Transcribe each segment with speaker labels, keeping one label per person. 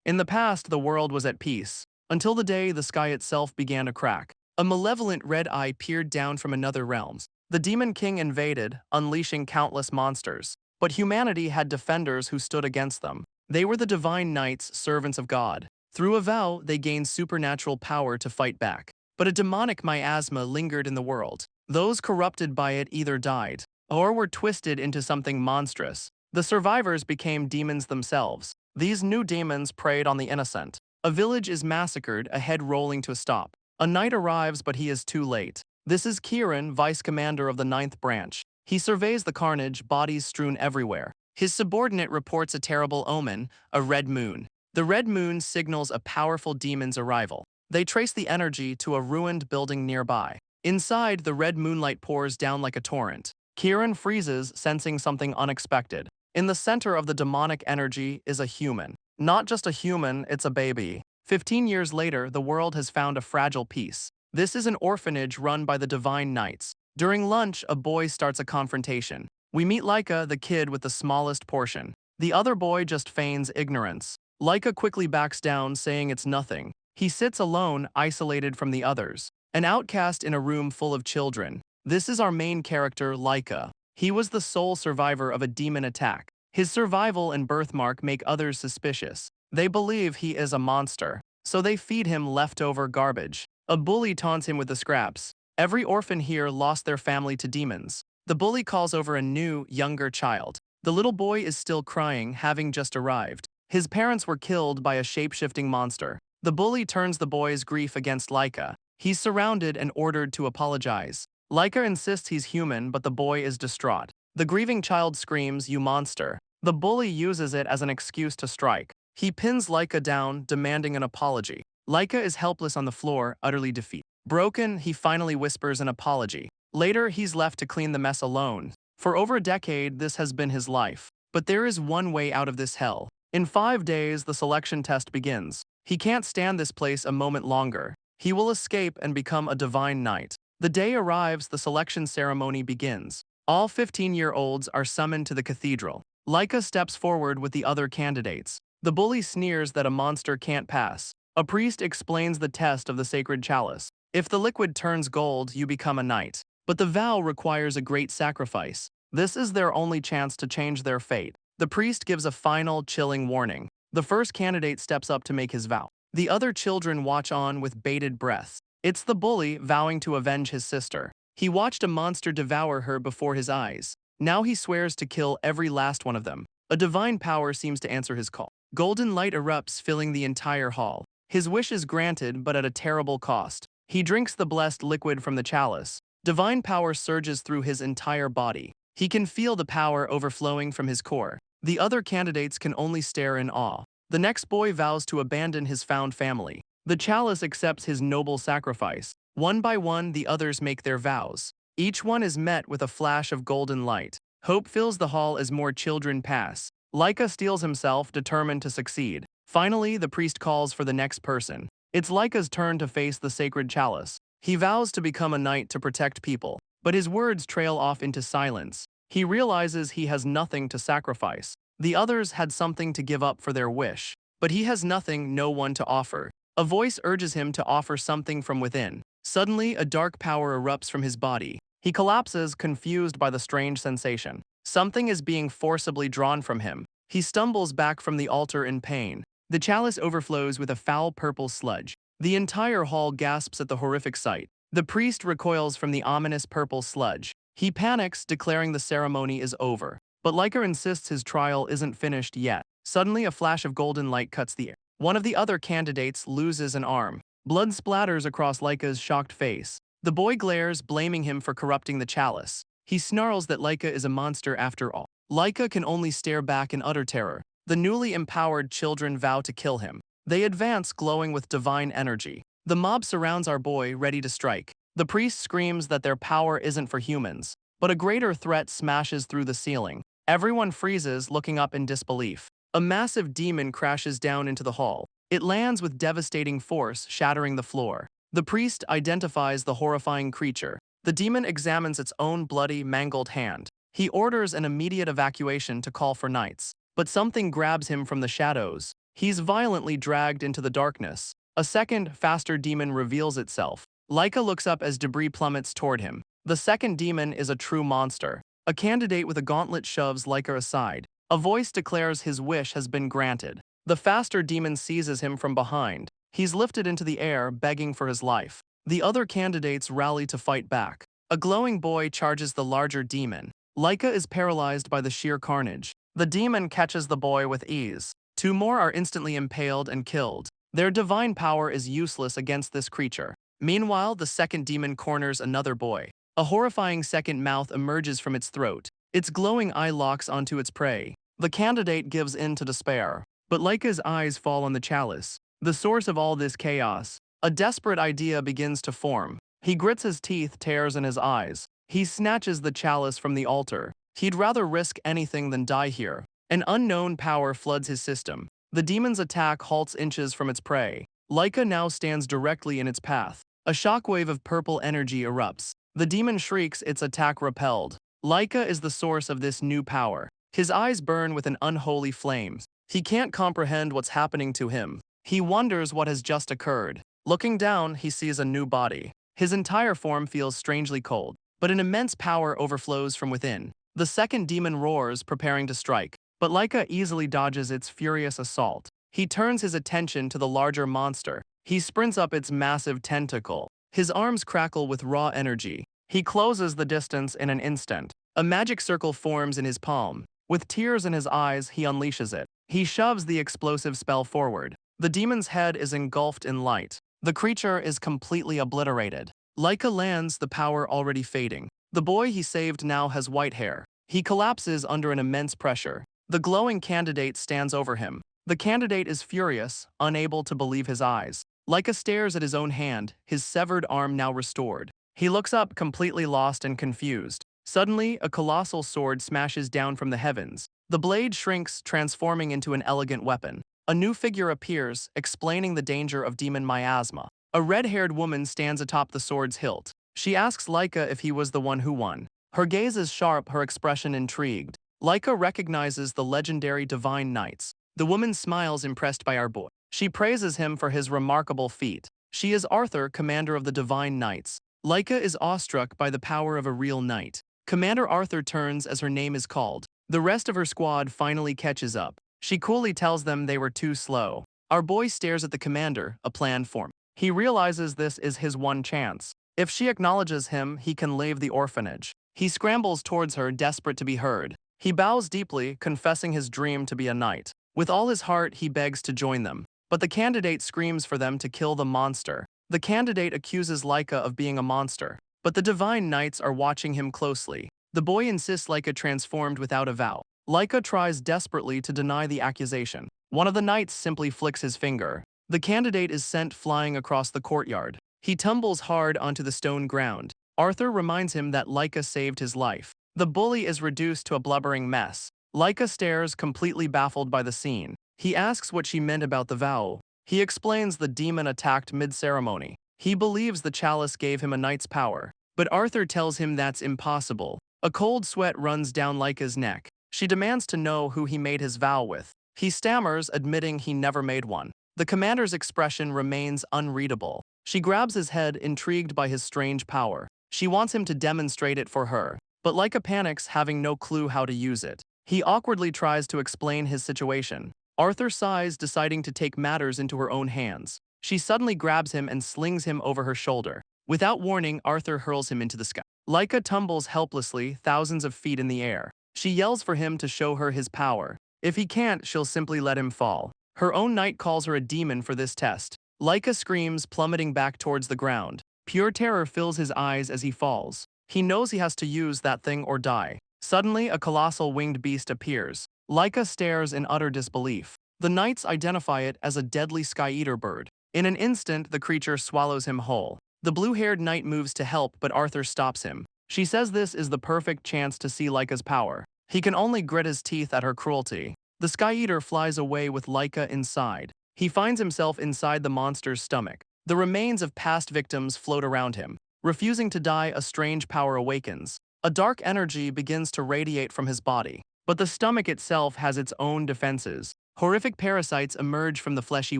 Speaker 1: In the past, the world was at peace, until the day the sky itself began to crack. A malevolent red eye peered down from another realm. The Demon King invaded, unleashing countless monsters. But humanity had defenders who stood against them. They were the divine knights, servants of God. Through a vow, they gained supernatural power to fight back. But a demonic miasma lingered in the world. Those corrupted by it either died, or were twisted into something monstrous. The survivors became demons themselves. These new demons preyed on the innocent. A village is massacred, a head rolling to a stop. A knight arrives, but he is too late. This is Kieran, vice commander of the Ninth Branch. He surveys the carnage, bodies strewn everywhere. His subordinate reports a terrible omen, a red moon. The red moon signals a powerful demon's arrival. They trace the energy to a ruined building nearby. Inside, the red moonlight pours down like a torrent. Kieran freezes, sensing something unexpected. In the center of the demonic energy is a human. Not just a human, it's a baby. 15 years later, the world has found a fragile peace. This is an orphanage run by the Divine Knights. During lunch, a boy starts a confrontation. We meet Laika, the kid with the smallest portion. The other boy just feigns ignorance. Laika quickly backs down, saying it's nothing. He sits alone, isolated from the others. An outcast in a room full of children. This is our main character, Laika. He was the sole survivor of a demon attack. His survival and birthmark make others suspicious. They believe he is a monster, so they feed him leftover garbage. A bully taunts him with the scraps. Every orphan here lost their family to demons. The bully calls over a new, younger child. The little boy is still crying, having just arrived. His parents were killed by a shape-shifting monster. The bully turns the boy's grief against Laika. He's surrounded and ordered to apologize. Laika insists he's human, but the boy is distraught. The grieving child screams, "You monster." The bully uses it as an excuse to strike. He pins Laika down, demanding an apology. Laika is helpless on the floor, utterly defeated. Broken, he finally whispers an apology. Later, he's left to clean the mess alone. For over a decade, this has been his life. But there is one way out of this hell. In 5 days, the selection test begins. He can't stand this place a moment longer. He will escape and become a divine knight. The day arrives, the selection ceremony begins. All 15-year-olds are summoned to the cathedral. Laika steps forward with the other candidates. The bully sneers that a monster can't pass. A priest explains the test of the sacred chalice. If the liquid turns gold, you become a knight. But the vow requires a great sacrifice. This is their only chance to change their fate. The priest gives a final, chilling warning. The first candidate steps up to make his vow. The other children watch on with bated breaths. It's the bully vowing to avenge his sister. He watched a monster devour her before his eyes. Now he swears to kill every last one of them. A divine power seems to answer his call. Golden light erupts, filling the entire hall. His wish is granted, but at a terrible cost. He drinks the blessed liquid from the chalice. Divine power surges through his entire body. He can feel the power overflowing from his core. The other candidates can only stare in awe. The next boy vows to abandon his found family. The chalice accepts his noble sacrifice. One by one, the others make their vows. Each one is met with a flash of golden light. Hope fills the hall as more children pass. Laika steels himself, determined to succeed. Finally, the priest calls for the next person. It's Laika's turn to face the sacred chalice. He vows to become a knight to protect people, but his words trail off into silence. He realizes he has nothing to sacrifice. The others had something to give up for their wish, but he has nothing, no one to offer. A voice urges him to offer something from within. Suddenly, a dark power erupts from his body. He collapses, confused by the strange sensation. Something is being forcibly drawn from him. He stumbles back from the altar in pain. The chalice overflows with a foul purple sludge. The entire hall gasps at the horrific sight. The priest recoils from the ominous purple sludge. He panics, declaring the ceremony is over. But Laika insists his trial isn't finished yet. Suddenly, a flash of golden light cuts the air. One of the other candidates loses an arm. Blood splatters across Laika's shocked face. The boy glares, blaming him for corrupting the chalice. He snarls that Laika is a monster after all. Laika can only stare back in utter terror. The newly empowered children vow to kill him. They advance, glowing with divine energy. The mob surrounds our boy, ready to strike. The priest screams that their power isn't for humans, but a greater threat smashes through the ceiling. Everyone freezes, looking up in disbelief. A massive demon crashes down into the hall. It lands with devastating force, shattering the floor. The priest identifies the horrifying creature. The demon examines its own bloody, mangled hand. He orders an immediate evacuation to call for knights. But something grabs him from the shadows. He's violently dragged into the darkness. A second, faster demon reveals itself. Laika looks up as debris plummets toward him. The second demon is a true monster. A candidate with a gauntlet shoves Laika aside. A voice declares his wish has been granted. The faster demon seizes him from behind. He's lifted into the air, begging for his life. The other candidates rally to fight back. A glowing boy charges the larger demon. Laika is paralyzed by the sheer carnage. The demon catches the boy with ease. Two more are instantly impaled and killed. Their divine power is useless against this creature. Meanwhile, the second demon corners another boy. A horrifying second mouth emerges from its throat. Its glowing eye locks onto its prey. The candidate gives in to despair. But Laika's eyes fall on the chalice, the source of all this chaos. A desperate idea begins to form. He grits his teeth, tears in his eyes. He snatches the chalice from the altar. He'd rather risk anything than die here. An unknown power floods his system. The demon's attack halts inches from its prey. Laika now stands directly in its path. A shockwave of purple energy erupts. The demon shrieks, its attack repelled. Laika is the source of this new power. His eyes burn with an unholy flame. He can't comprehend what's happening to him. He wonders what has just occurred. Looking down, he sees a new body. His entire form feels strangely cold, but an immense power overflows from within. The second demon roars, preparing to strike, but Laika easily dodges its furious assault. He turns his attention to the larger monster. He sprints up its massive tentacle. His arms crackle with raw energy. He closes the distance in an instant. A magic circle forms in his palm. With tears in his eyes, he unleashes it. He shoves the explosive spell forward. The demon's head is engulfed in light. The creature is completely obliterated. Laika lands, the power already fading. The boy he saved now has white hair. He collapses under an immense pressure. The glowing candidate stands over him. The candidate is furious, unable to believe his eyes. Laika stares at his own hand, his severed arm now restored. He looks up, completely lost and confused. Suddenly, a colossal sword smashes down from the heavens. The blade shrinks, transforming into an elegant weapon. A new figure appears, explaining the danger of demon miasma. A red-haired woman stands atop the sword's hilt. She asks Laika if he was the one who won. Her gaze is sharp, her expression intrigued. Laika recognizes the legendary divine knights. The woman smiles, impressed by our boy. She praises him for his remarkable feat. She is Arthur, commander of the divine knights. Laika is awestruck by the power of a real knight. Commander Arthur turns as her name is called. The rest of her squad finally catches up. She coolly tells them they were too slow. Our boy stares at the commander, a plan formed. He realizes this is his one chance. If she acknowledges him, he can leave the orphanage. He scrambles towards her, desperate to be heard. He bows deeply, confessing his dream to be a knight. With all his heart, he begs to join them. But the candidate screams for them to kill the monster. The candidate accuses Laika of being a monster. But the divine knights are watching him closely. The boy insists Laika transformed without a vow. Laika tries desperately to deny the accusation. One of the knights simply flicks his finger. The candidate is sent flying across the courtyard. He tumbles hard onto the stone ground. Arthur reminds him that Laika saved his life. The bully is reduced to a blubbering mess. Laika stares, completely baffled by the scene. He asks what she meant about the vow. He explains the demon attacked mid-ceremony. He believes the chalice gave him a knight's power. But Arthur tells him that's impossible. A cold sweat runs down Laika's neck. She demands to know who he made his vow with. He stammers, admitting he never made one. The commander's expression remains unreadable. She grabs his head, intrigued by his strange power. She wants him to demonstrate it for her. But Laika panics, having no clue how to use it. He awkwardly tries to explain his situation. Arthur sighs, deciding to take matters into her own hands. She suddenly grabs him and slings him over her shoulder. Without warning, Arthur hurls him into the sky. Laika tumbles helplessly, thousands of feet in the air. She yells for him to show her his power. If he can't, she'll simply let him fall. Her own knight calls her a demon for this test. Laika screams, plummeting back towards the ground. Pure terror fills his eyes as he falls. He knows he has to use that thing or die. Suddenly, a colossal winged beast appears. Laika stares in utter disbelief. The knights identify it as a deadly sky-eater bird. In an instant, the creature swallows him whole. The blue-haired knight moves to help, but Arthur stops him. She says this is the perfect chance to see Laika's power. He can only grit his teeth at her cruelty. The sky-eater flies away with Laika inside. He finds himself inside the monster's stomach. The remains of past victims float around him. Refusing to die, a strange power awakens. A dark energy begins to radiate from his body. But the stomach itself has its own defenses. Horrific parasites emerge from the fleshy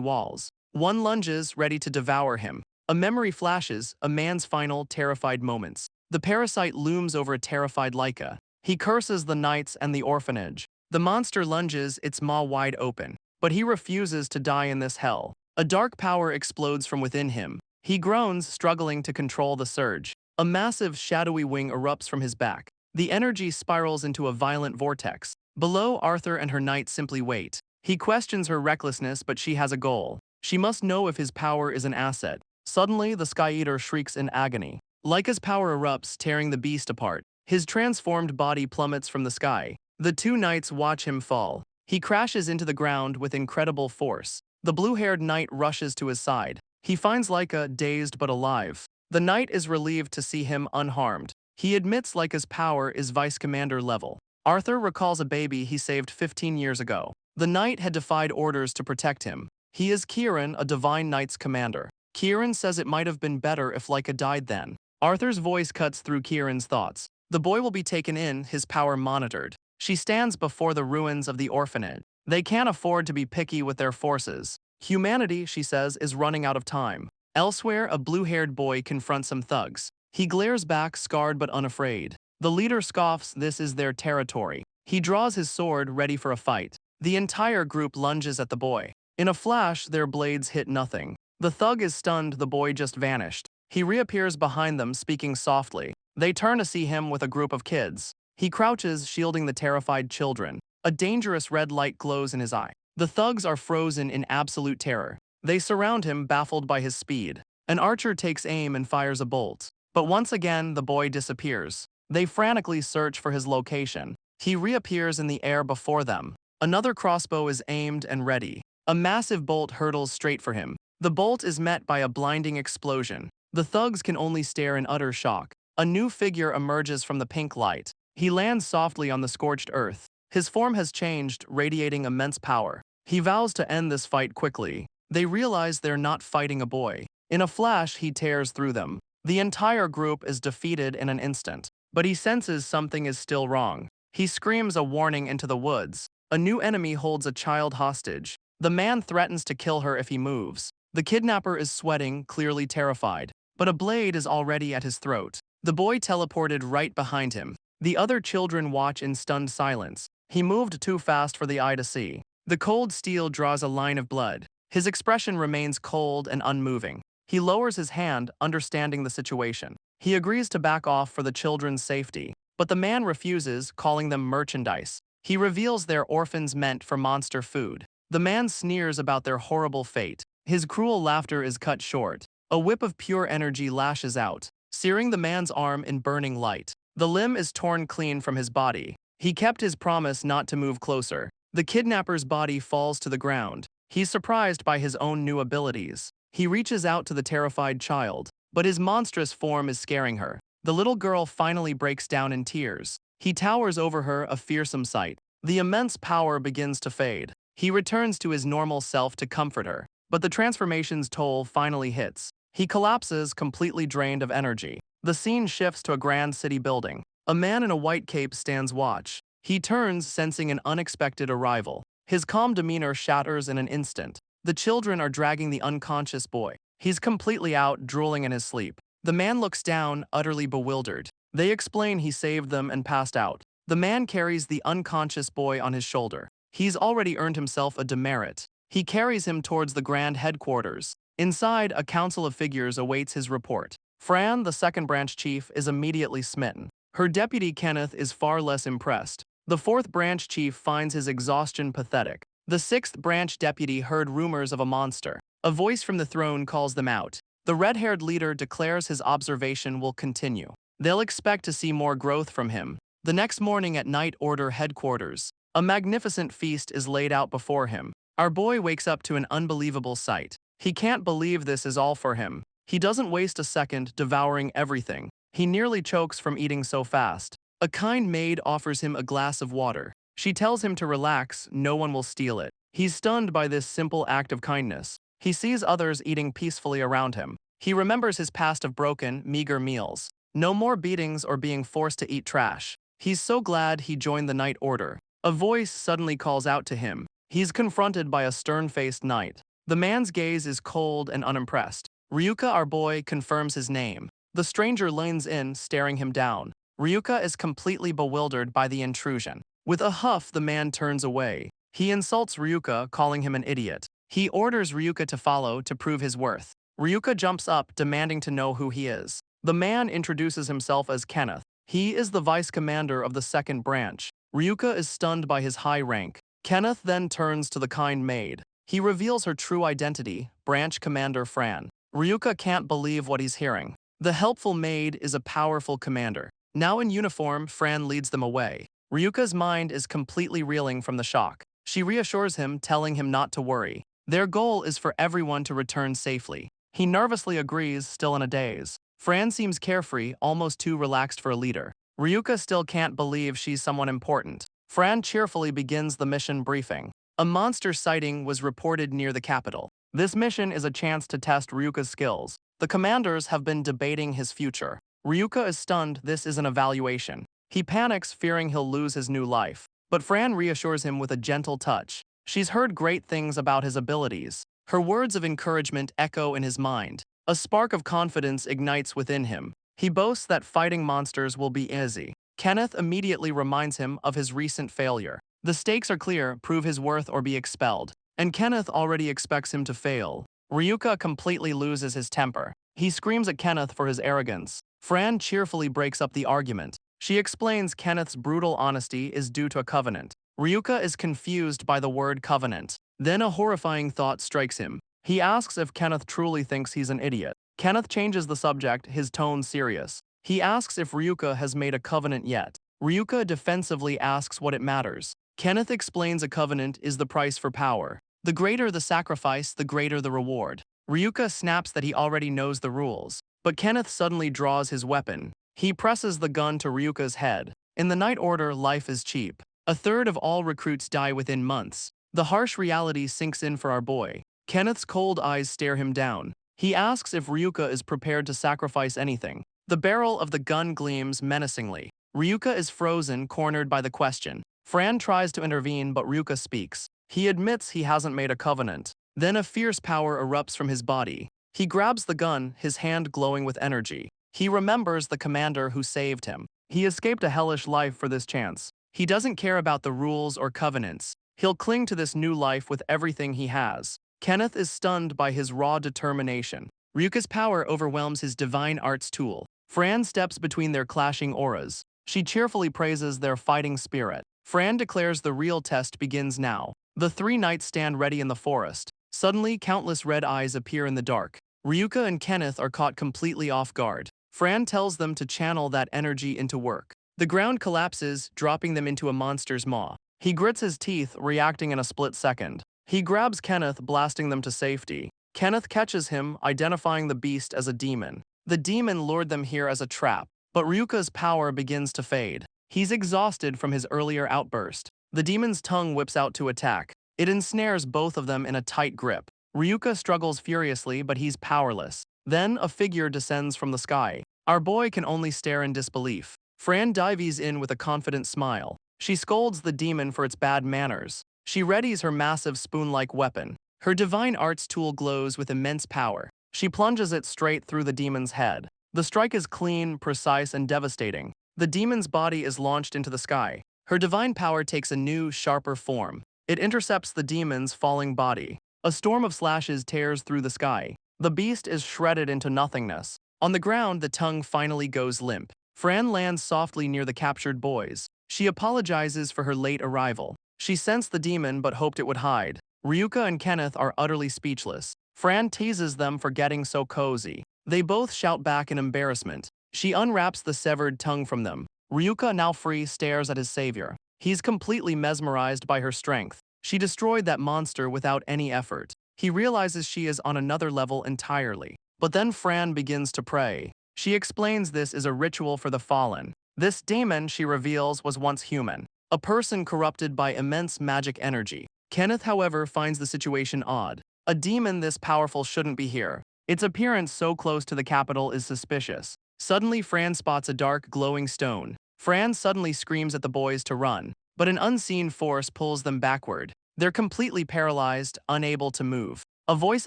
Speaker 1: walls. One lunges, ready to devour him. A memory flashes, a man's final, terrified moments. The parasite looms over a terrified Laika. He curses the knights and the orphanage. The monster lunges, its maw wide open. But he refuses to die in this hell. A dark power explodes from within him. He groans, struggling to control the surge. A massive, shadowy wing erupts from his back. The energy spirals into a violent vortex. Below, Arthur and her knights simply wait. He questions her recklessness, but she has a goal. She must know if his power is an asset. Suddenly, the Sky Eater shrieks in agony. Laika's power erupts, tearing the beast apart. His transformed body plummets from the sky. The two knights watch him fall. He crashes into the ground with incredible force. The blue-haired knight rushes to his side. He finds Laika dazed but alive. The knight is relieved to see him unharmed. He admits Laika's power is vice commander level. Arthur recalls a baby he saved 15 years ago. The knight had defied orders to protect him. He is Kieran, a divine knight's commander. Kieran says it might have been better if Laika died then. Arthur's voice cuts through Kieran's thoughts. The boy will be taken in, his power monitored. She stands before the ruins of the orphanage. They can't afford to be picky with their forces. Humanity, she says, is running out of time. Elsewhere, a blue-haired boy confronts some thugs. He glares back, scarred but unafraid. The leader scoffs, this is their territory. He draws his sword, ready for a fight. The entire group lunges at the boy. In a flash, their blades hit nothing. The thug is stunned, the boy just vanished. He reappears behind them, speaking softly. They turn to see him with a group of kids. He crouches, shielding the terrified children. A dangerous red light glows in his eye. The thugs are frozen in absolute terror. They surround him, baffled by his speed. An archer takes aim and fires a bolt. But once again, the boy disappears. They frantically search for his location. He reappears in the air before them. Another crossbow is aimed and ready. A massive bolt hurtles straight for him. The bolt is met by a blinding explosion. The thugs can only stare in utter shock. A new figure emerges from the pink light. He lands softly on the scorched earth. His form has changed, radiating immense power. He vows to end this fight quickly. They realize they're not fighting a boy. In a flash, he tears through them. The entire group is defeated in an instant. But he senses something is still wrong. He screams a warning into the woods. A new enemy holds a child hostage. The man threatens to kill her if he moves. The kidnapper is sweating, clearly terrified. But a blade is already at his throat. The boy teleported right behind him. The other children watch in stunned silence. He moved too fast for the eye to see. The cold steel draws a line of blood. His expression remains cold and unmoving. He lowers his hand, understanding the situation. He agrees to back off for the children's safety. But the man refuses, calling them merchandise. He reveals they're orphans meant for monster food. The man sneers about their horrible fate. His cruel laughter is cut short. A whip of pure energy lashes out, searing the man's arm in burning light. The limb is torn clean from his body. He kept his promise not to move closer. The kidnapper's body falls to the ground. He's surprised by his own new abilities. He reaches out to the terrified child, but his monstrous form is scaring her. The little girl finally breaks down in tears. He towers over her, a fearsome sight. The immense power begins to fade. He returns to his normal self to comfort her, but the transformation's toll finally hits. He collapses, completely drained of energy. The scene shifts to a grand city building. A man in a white cape stands watch. He turns, sensing an unexpected arrival. His calm demeanor shatters in an instant. The children are dragging the unconscious boy. He's completely out, drooling in his sleep. The man looks down, utterly bewildered. They explain he saved them and passed out. The man carries the unconscious boy on his shoulder. He's already earned himself a demerit. He carries him towards the grand headquarters. Inside, a council of figures awaits his report. Fran, the second branch chief, is immediately smitten. Her deputy Kenneth is far less impressed. The fourth branch chief finds his exhaustion pathetic. The sixth branch deputy heard rumors of a monster. A voice from the throne calls them out. The red-haired leader declares his observation will continue. They'll expect to see more growth from him. The next morning at Night Order headquarters, a magnificent feast is laid out before him. Our boy wakes up to an unbelievable sight. He can't believe this is all for him. He doesn't waste a second, devouring everything. He nearly chokes from eating so fast. A kind maid offers him a glass of water. She tells him to relax, no one will steal it. He's stunned by this simple act of kindness. He sees others eating peacefully around him. He remembers his past of broken, meager meals. No more beatings or being forced to eat trash. He's so glad he joined the Night Order. A voice suddenly calls out to him. He's confronted by a stern-faced knight. The man's gaze is cold and unimpressed. Ryuka, our boy, confirms his name. The stranger leans in, staring him down. Ryuka is completely bewildered by the intrusion. With a huff, the man turns away. He insults Ryuka, calling him an idiot. He orders Ryuka to follow to prove his worth. Ryuka jumps up, demanding to know who he is. The man introduces himself as Kenneth. He is the vice commander of the second branch. Ryuka is stunned by his high rank. Kenneth then turns to the kind maid. He reveals her true identity, Branch Commander Fran. Ryuka can't believe what he's hearing. The helpful maid is a powerful commander. Now in uniform, Fran leads them away. Ryuka's mind is completely reeling from the shock. She reassures him, telling him not to worry. Their goal is for everyone to return safely. He nervously agrees, still in a daze. Fran seems carefree, almost too relaxed for a leader. Ryuka still can't believe she's someone important. Fran cheerfully begins the mission briefing. A monster sighting was reported near the capital. This mission is a chance to test Ryuka's skills. The commanders have been debating his future. Ryuka is stunned. This is an evaluation. He panics, fearing he'll lose his new life. But Fran reassures him with a gentle touch. She's heard great things about his abilities. Her words of encouragement echo in his mind. A spark of confidence ignites within him. He boasts that fighting monsters will be easy. Kenneth immediately reminds him of his recent failure. The stakes are clear, prove his worth or be expelled. And Kenneth already expects him to fail. Ryuka completely loses his temper. He screams at Kenneth for his arrogance. Fran cheerfully breaks up the argument. She explains Kenneth's brutal honesty is due to a covenant. Ryuka is confused by the word covenant. Then a horrifying thought strikes him. He asks if Kenneth truly thinks he's an idiot. Kenneth changes the subject, his tone serious. He asks if Ryuka has made a covenant yet. Ryuka defensively asks what it matters. Kenneth explains a covenant is the price for power. The greater the sacrifice, the greater the reward. Ryuka snaps that he already knows the rules. But Kenneth suddenly draws his weapon. He presses the gun to Ryuka's head. In the Night Order, life is cheap. A third of all recruits die within months. The harsh reality sinks in for our boy. Kenneth's cold eyes stare him down. He asks if Ryuka is prepared to sacrifice anything. The barrel of the gun gleams menacingly. Ryuka is frozen, cornered by the question. Fran tries to intervene, but Ryuka speaks. He admits he hasn't made a covenant. Then a fierce power erupts from his body. He grabs the gun, his hand glowing with energy. He remembers the commander who saved him. He escaped a hellish life for this chance. He doesn't care about the rules or covenants. He'll cling to this new life with everything he has. Kenneth is stunned by his raw determination. Ryuka's power overwhelms his divine arts tool. Fran steps between their clashing auras. She cheerfully praises their fighting spirit. Fran declares the real test begins now. The three knights stand ready in the forest. Suddenly, countless red eyes appear in the dark. Ryuka and Kenneth are caught completely off guard. Fran tells them to channel that energy into work. The ground collapses, dropping them into a monster's maw. He grits his teeth, reacting in a split second. He grabs Kenneth, blasting them to safety. Kenneth catches him, identifying the beast as a demon. The demon lured them here as a trap, but Ryuka's power begins to fade. He's exhausted from his earlier outburst. The demon's tongue whips out to attack. It ensnares both of them in a tight grip. Ryuka struggles furiously, but he's powerless. Then a figure descends from the sky. Our boy can only stare in disbelief. Fran dives in with a confident smile. She scolds the demon for its bad manners. She readies her massive spoon-like weapon. Her divine arts tool glows with immense power. She plunges it straight through the demon's head. The strike is clean, precise, and devastating. The demon's body is launched into the sky. Her divine power takes a new, sharper form. It intercepts the demon's falling body. A storm of slashes tears through the sky. The beast is shredded into nothingness. On the ground, the tongue finally goes limp. Fran lands softly near the captured boys. She apologizes for her late arrival. She sensed the demon but hoped it would hide. Ryuka and Kenneth are utterly speechless. Fran teases them for getting so cozy. They both shout back in embarrassment. She unwraps the severed tongue from them. Ryuka, now free, stares at his savior. He's completely mesmerized by her strength. She destroyed that monster without any effort. He realizes she is on another level entirely. But then Fran begins to pray. She explains this is a ritual for the fallen. This demon, she reveals, was once human. A person corrupted by immense magic energy. Kenneth, however, finds the situation odd. A demon this powerful shouldn't be here. Its appearance so close to the capital is suspicious. Suddenly, Fran spots a dark, glowing stone. Fran suddenly screams at the boys to run, but an unseen force pulls them backward. They're completely paralyzed, unable to move. A voice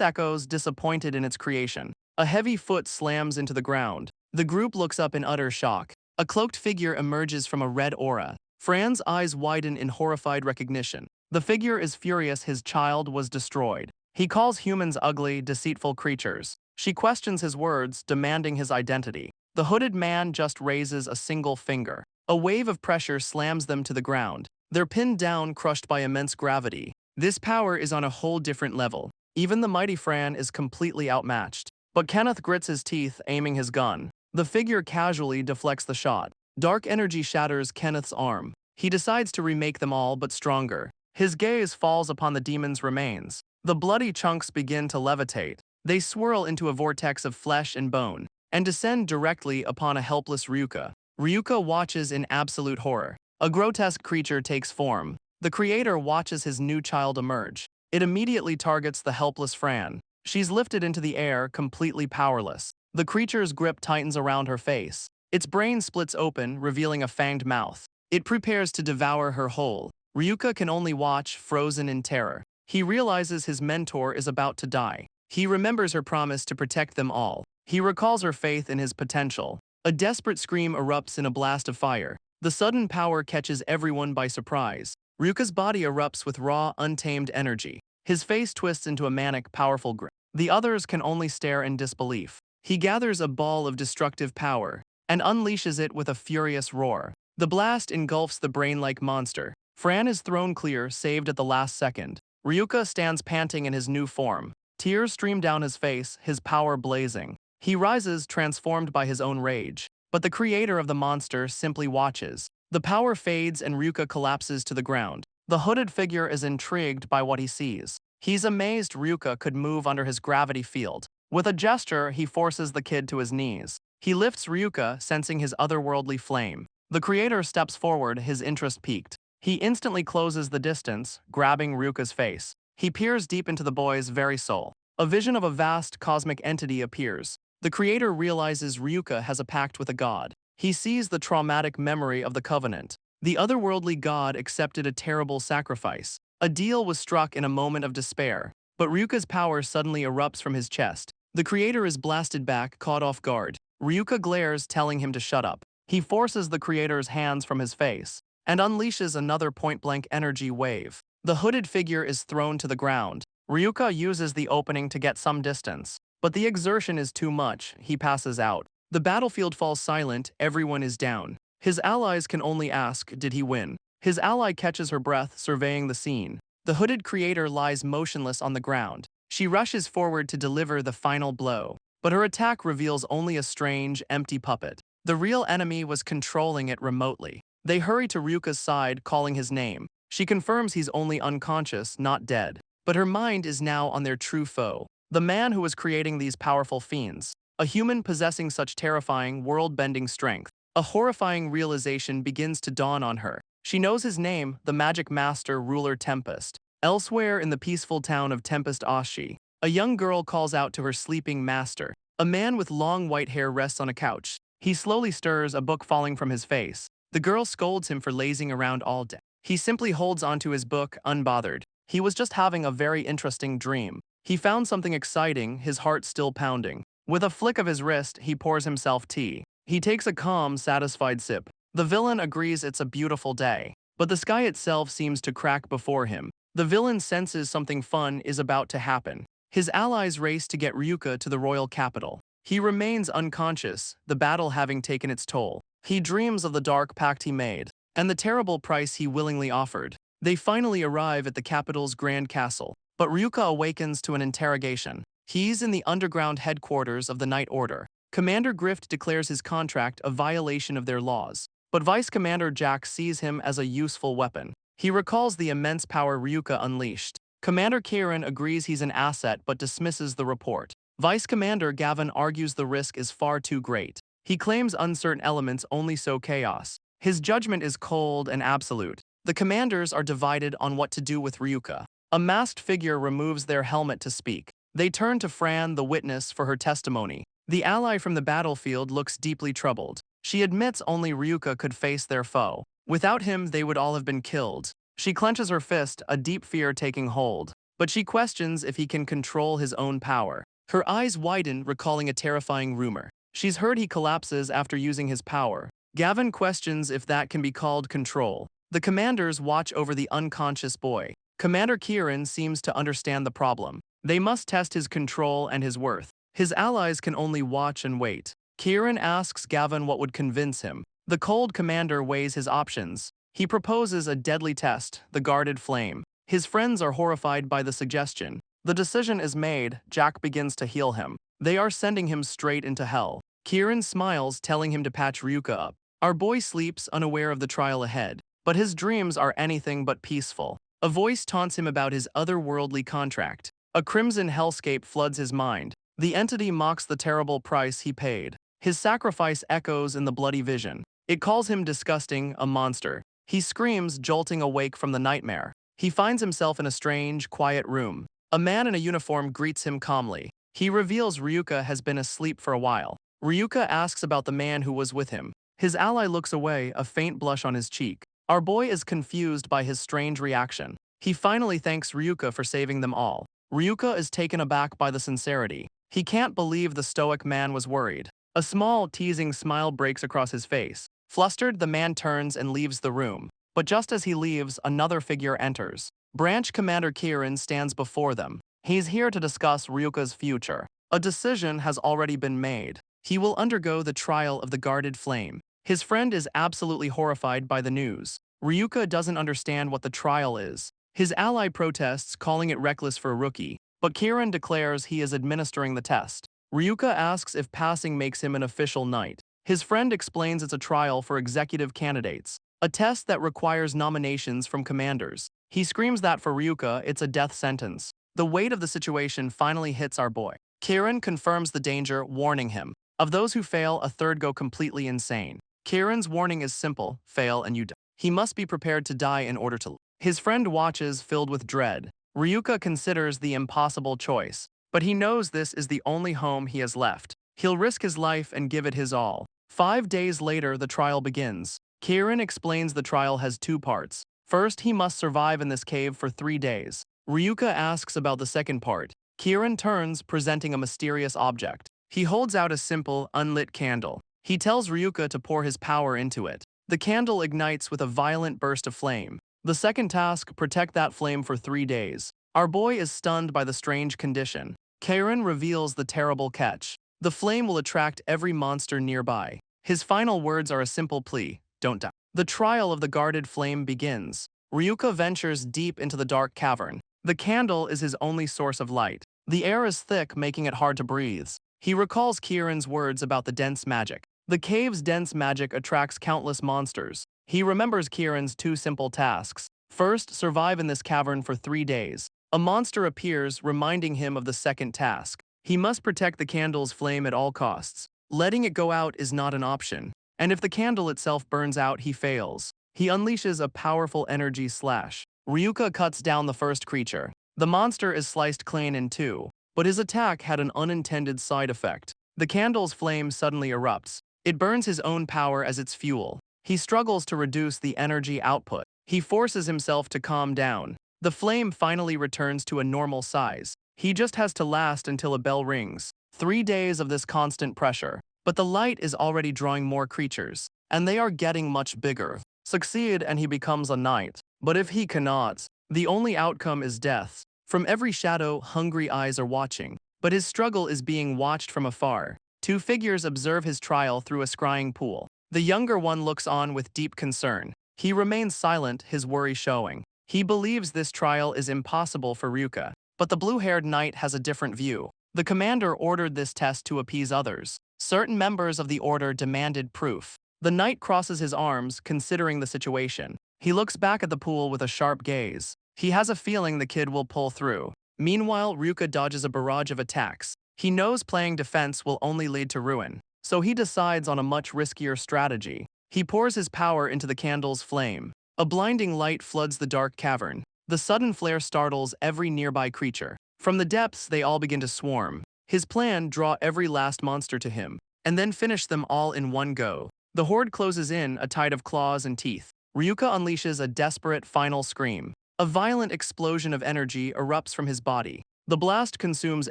Speaker 1: echoes, disappointed in its creation. A heavy foot slams into the ground. The group looks up in utter shock. A cloaked figure emerges from a red aura. Fran's eyes widen in horrified recognition. The figure is furious his child was destroyed. He calls humans ugly, deceitful creatures. She questions his words, demanding his identity. The hooded man just raises a single finger. A wave of pressure slams them to the ground. They're pinned down, crushed by immense gravity. This power is on a whole different level. Even the mighty Fran is completely outmatched. But Kenneth grits his teeth, aiming his gun. The figure casually deflects the shot. Dark energy shatters Kenneth's arm. He decides to remake them all but stronger. His gaze falls upon the demon's remains. The bloody chunks begin to levitate. They swirl into a vortex of flesh and bone, and descend directly upon a helpless Ryuka. Ryuka watches in absolute horror. A grotesque creature takes form. The creator watches his new child emerge. It immediately targets the helpless Fran. She's lifted into the air, completely powerless. The creature's grip tightens around her face. Its brain splits open, revealing a fanged mouth. It prepares to devour her whole. Ryuka can only watch, frozen in terror. He realizes his mentor is about to die. He remembers her promise to protect them all. He recalls her faith in his potential. A desperate scream erupts in a blast of fire. The sudden power catches everyone by surprise. Ryuka's body erupts with raw, untamed energy. His face twists into a manic, powerful grin. The others can only stare in disbelief. He gathers a ball of destructive power and unleashes it with a furious roar. The blast engulfs the brain-like monster. Fran is thrown clear, saved at the last second. Ryuka stands panting in his new form. Tears stream down his face, his power blazing. He rises, transformed by his own rage. But the creator of the monster simply watches. The power fades and Ryuka collapses to the ground. The hooded figure is intrigued by what he sees. He's amazed Ryuka could move under his gravity field. With a gesture, he forces the kid to his knees. He lifts Ryuka, sensing his otherworldly flame. The creator steps forward, his interest piqued. He instantly closes the distance, grabbing Ryuka's face. He peers deep into the boy's very soul. A vision of a vast, cosmic entity appears. The creator realizes Ryuka has a pact with a god. He sees the traumatic memory of the covenant. The otherworldly god accepted a terrible sacrifice. A deal was struck in a moment of despair. But Ryuka's power suddenly erupts from his chest. The creator is blasted back, caught off guard. Ryuka glares, telling him to shut up. He forces the creator's hands from his face and unleashes another point-blank energy wave. The hooded figure is thrown to the ground. Ryuka uses the opening to get some distance. But the exertion is too much, he passes out. The battlefield falls silent, everyone is down. His allies can only ask, did he win? His ally catches her breath, surveying the scene. The hooded creator lies motionless on the ground. She rushes forward to deliver the final blow. But her attack reveals only a strange, empty puppet. The real enemy was controlling it remotely. They hurry to Ryuka's side, calling his name. She confirms he's only unconscious, not dead. But her mind is now on their true foe. The man who was creating these powerful fiends. A human possessing such terrifying, world-bending strength. A horrifying realization begins to dawn on her. She knows his name, the magic master ruler Tempest. Elsewhere in the peaceful town of Tempest Ashi, a young girl calls out to her sleeping master. A man with long white hair rests on a couch. He slowly stirs, a book falling from his face. The girl scolds him for lazing around all day. He simply holds onto his book, unbothered. He was just having a very interesting dream. He found something exciting, his heart still pounding. With a flick of his wrist, he pours himself tea. He takes a calm, satisfied sip. The villain agrees it's a beautiful day. But the sky itself seems to crack before him. The villain senses something fun is about to happen. His allies race to get Ryuka to the royal capital. He remains unconscious, the battle having taken its toll. He dreams of the dark pact he made, and the terrible price he willingly offered. They finally arrive at the capital's grand castle. But Ryuka awakens to an interrogation. He's in the underground headquarters of the Night Order. Commander Grift declares his contract a violation of their laws. But Vice Commander Jack sees him as a useful weapon. He recalls the immense power Ryuka unleashed. Commander Kieran agrees he's an asset but dismisses the report. Vice Commander Gavin argues the risk is far too great. He claims uncertain elements only sow chaos. His judgment is cold and absolute. The commanders are divided on what to do with Ryuka. A masked figure removes their helmet to speak. They turn to Fran, the witness, for her testimony. The ally from the battlefield looks deeply troubled. She admits only Ryuka could face their foe. Without him, they would all have been killed. She clenches her fist, a deep fear taking hold. But she questions if he can control his own power. Her eyes widen, recalling a terrifying rumor. She's heard he collapses after using his power. Gavin questions if that can be called control. The commanders watch over the unconscious boy. Commander Kieran seems to understand the problem. They must test his control and his worth. His allies can only watch and wait. Kieran asks Gavin what would convince him. The cold commander weighs his options. He proposes a deadly test, the guarded flame. His friends are horrified by the suggestion. The decision is made, Jack begins to heal him. They are sending him straight into hell. Kieran smiles, telling him to patch Ryuka up. Our boy sleeps, unaware of the trial ahead. But his dreams are anything but peaceful. A voice taunts him about his otherworldly contract. A crimson hellscape floods his mind. The entity mocks the terrible price he paid. His sacrifice echoes in the bloody vision. It calls him disgusting, a monster. He screams, jolting awake from the nightmare. He finds himself in a strange, quiet room. A man in a uniform greets him calmly. He reveals Ryuka has been asleep for a while. Ryuka asks about the man who was with him. His ally looks away, a faint blush on his cheek. Our boy is confused by his strange reaction. He finally thanks Ryuka for saving them all. Ryuka is taken aback by the sincerity. He can't believe the stoic man was worried. A small, teasing smile breaks across his face. Flustered, the man turns and leaves the room. But just as he leaves, another figure enters. Branch Commander Kieran stands before them. He's here to discuss Ryuka's future. A decision has already been made. He will undergo the trial of the guarded flame. His friend is absolutely horrified by the news. Ryuka doesn't understand what the trial is. His ally protests, calling it reckless for a rookie. But Kieran declares he is administering the test. Ryuka asks if passing makes him an official knight. His friend explains it's a trial for executive candidates, a test that requires nominations from commanders. He screams that for Ryuka, it's a death sentence. The weight of the situation finally hits our boy. Kieran confirms the danger, warning him. Of those who fail, a third go completely insane. Kieran's warning is simple: fail and you die. He must be prepared to die in order to live. His friend watches, filled with dread. Ryuka considers the impossible choice, but he knows this is the only home he has left. He'll risk his life and give it his all. 5 days later, the trial begins. Kieran explains the trial has 2 parts. First, he must survive in this cave for 3 days. Ryuka asks about the second part. Kieran turns, presenting a mysterious object. He holds out a simple, unlit candle. He tells Ryuka to pour his power into it. The candle ignites with a violent burst of flame. The second task, protect that flame for 3 days. Our boy is stunned by the strange condition. Kieran reveals the terrible catch. The flame will attract every monster nearby. His final words are a simple plea: don't die. The trial of the guarded flame begins. Ryuka ventures deep into the dark cavern. The candle is his only source of light. The air is thick, making it hard to breathe. He recalls Kieran's words about the dense magic. The cave's dense magic attracts countless monsters. He remembers Kieran's 2 simple tasks. First, survive in this cavern for 3 days. A monster appears, reminding him of the second task. He must protect the candle's flame at all costs. Letting it go out is not an option. And if the candle itself burns out, he fails. He unleashes a powerful energy slash. Ryuka cuts down the first creature. The monster is sliced clean in 2, but his attack had an unintended side effect. The candle's flame suddenly erupts. It burns his own power as its fuel. He struggles to reduce the energy output. He forces himself to calm down. The flame finally returns to a normal size. He just has to last until a bell rings. 3 days of this constant pressure. But the light is already drawing more creatures, and they are getting much bigger. Succeed and he becomes a knight. But if he cannot, the only outcome is death. From every shadow, hungry eyes are watching. But his struggle is being watched from afar. 2 figures observe his trial through a scrying pool. The younger one looks on with deep concern. He remains silent, his worry showing. He believes this trial is impossible for Ryuka. But the blue-haired knight has a different view. The commander ordered this test to appease others. Certain members of the order demanded proof. The knight crosses his arms, considering the situation. He looks back at the pool with a sharp gaze. He has a feeling the kid will pull through. Meanwhile, Ryuka dodges a barrage of attacks. He knows playing defense will only lead to ruin, so he decides on a much riskier strategy. He pours his power into the candle's flame. A blinding light floods the dark cavern. The sudden flare startles every nearby creature. From the depths, they all begin to swarm. His plan: draw every last monster to him, and then finish them all in one go. The horde closes in, a tide of claws and teeth. Ryuka unleashes a desperate final scream. A violent explosion of energy erupts from his body. The blast consumes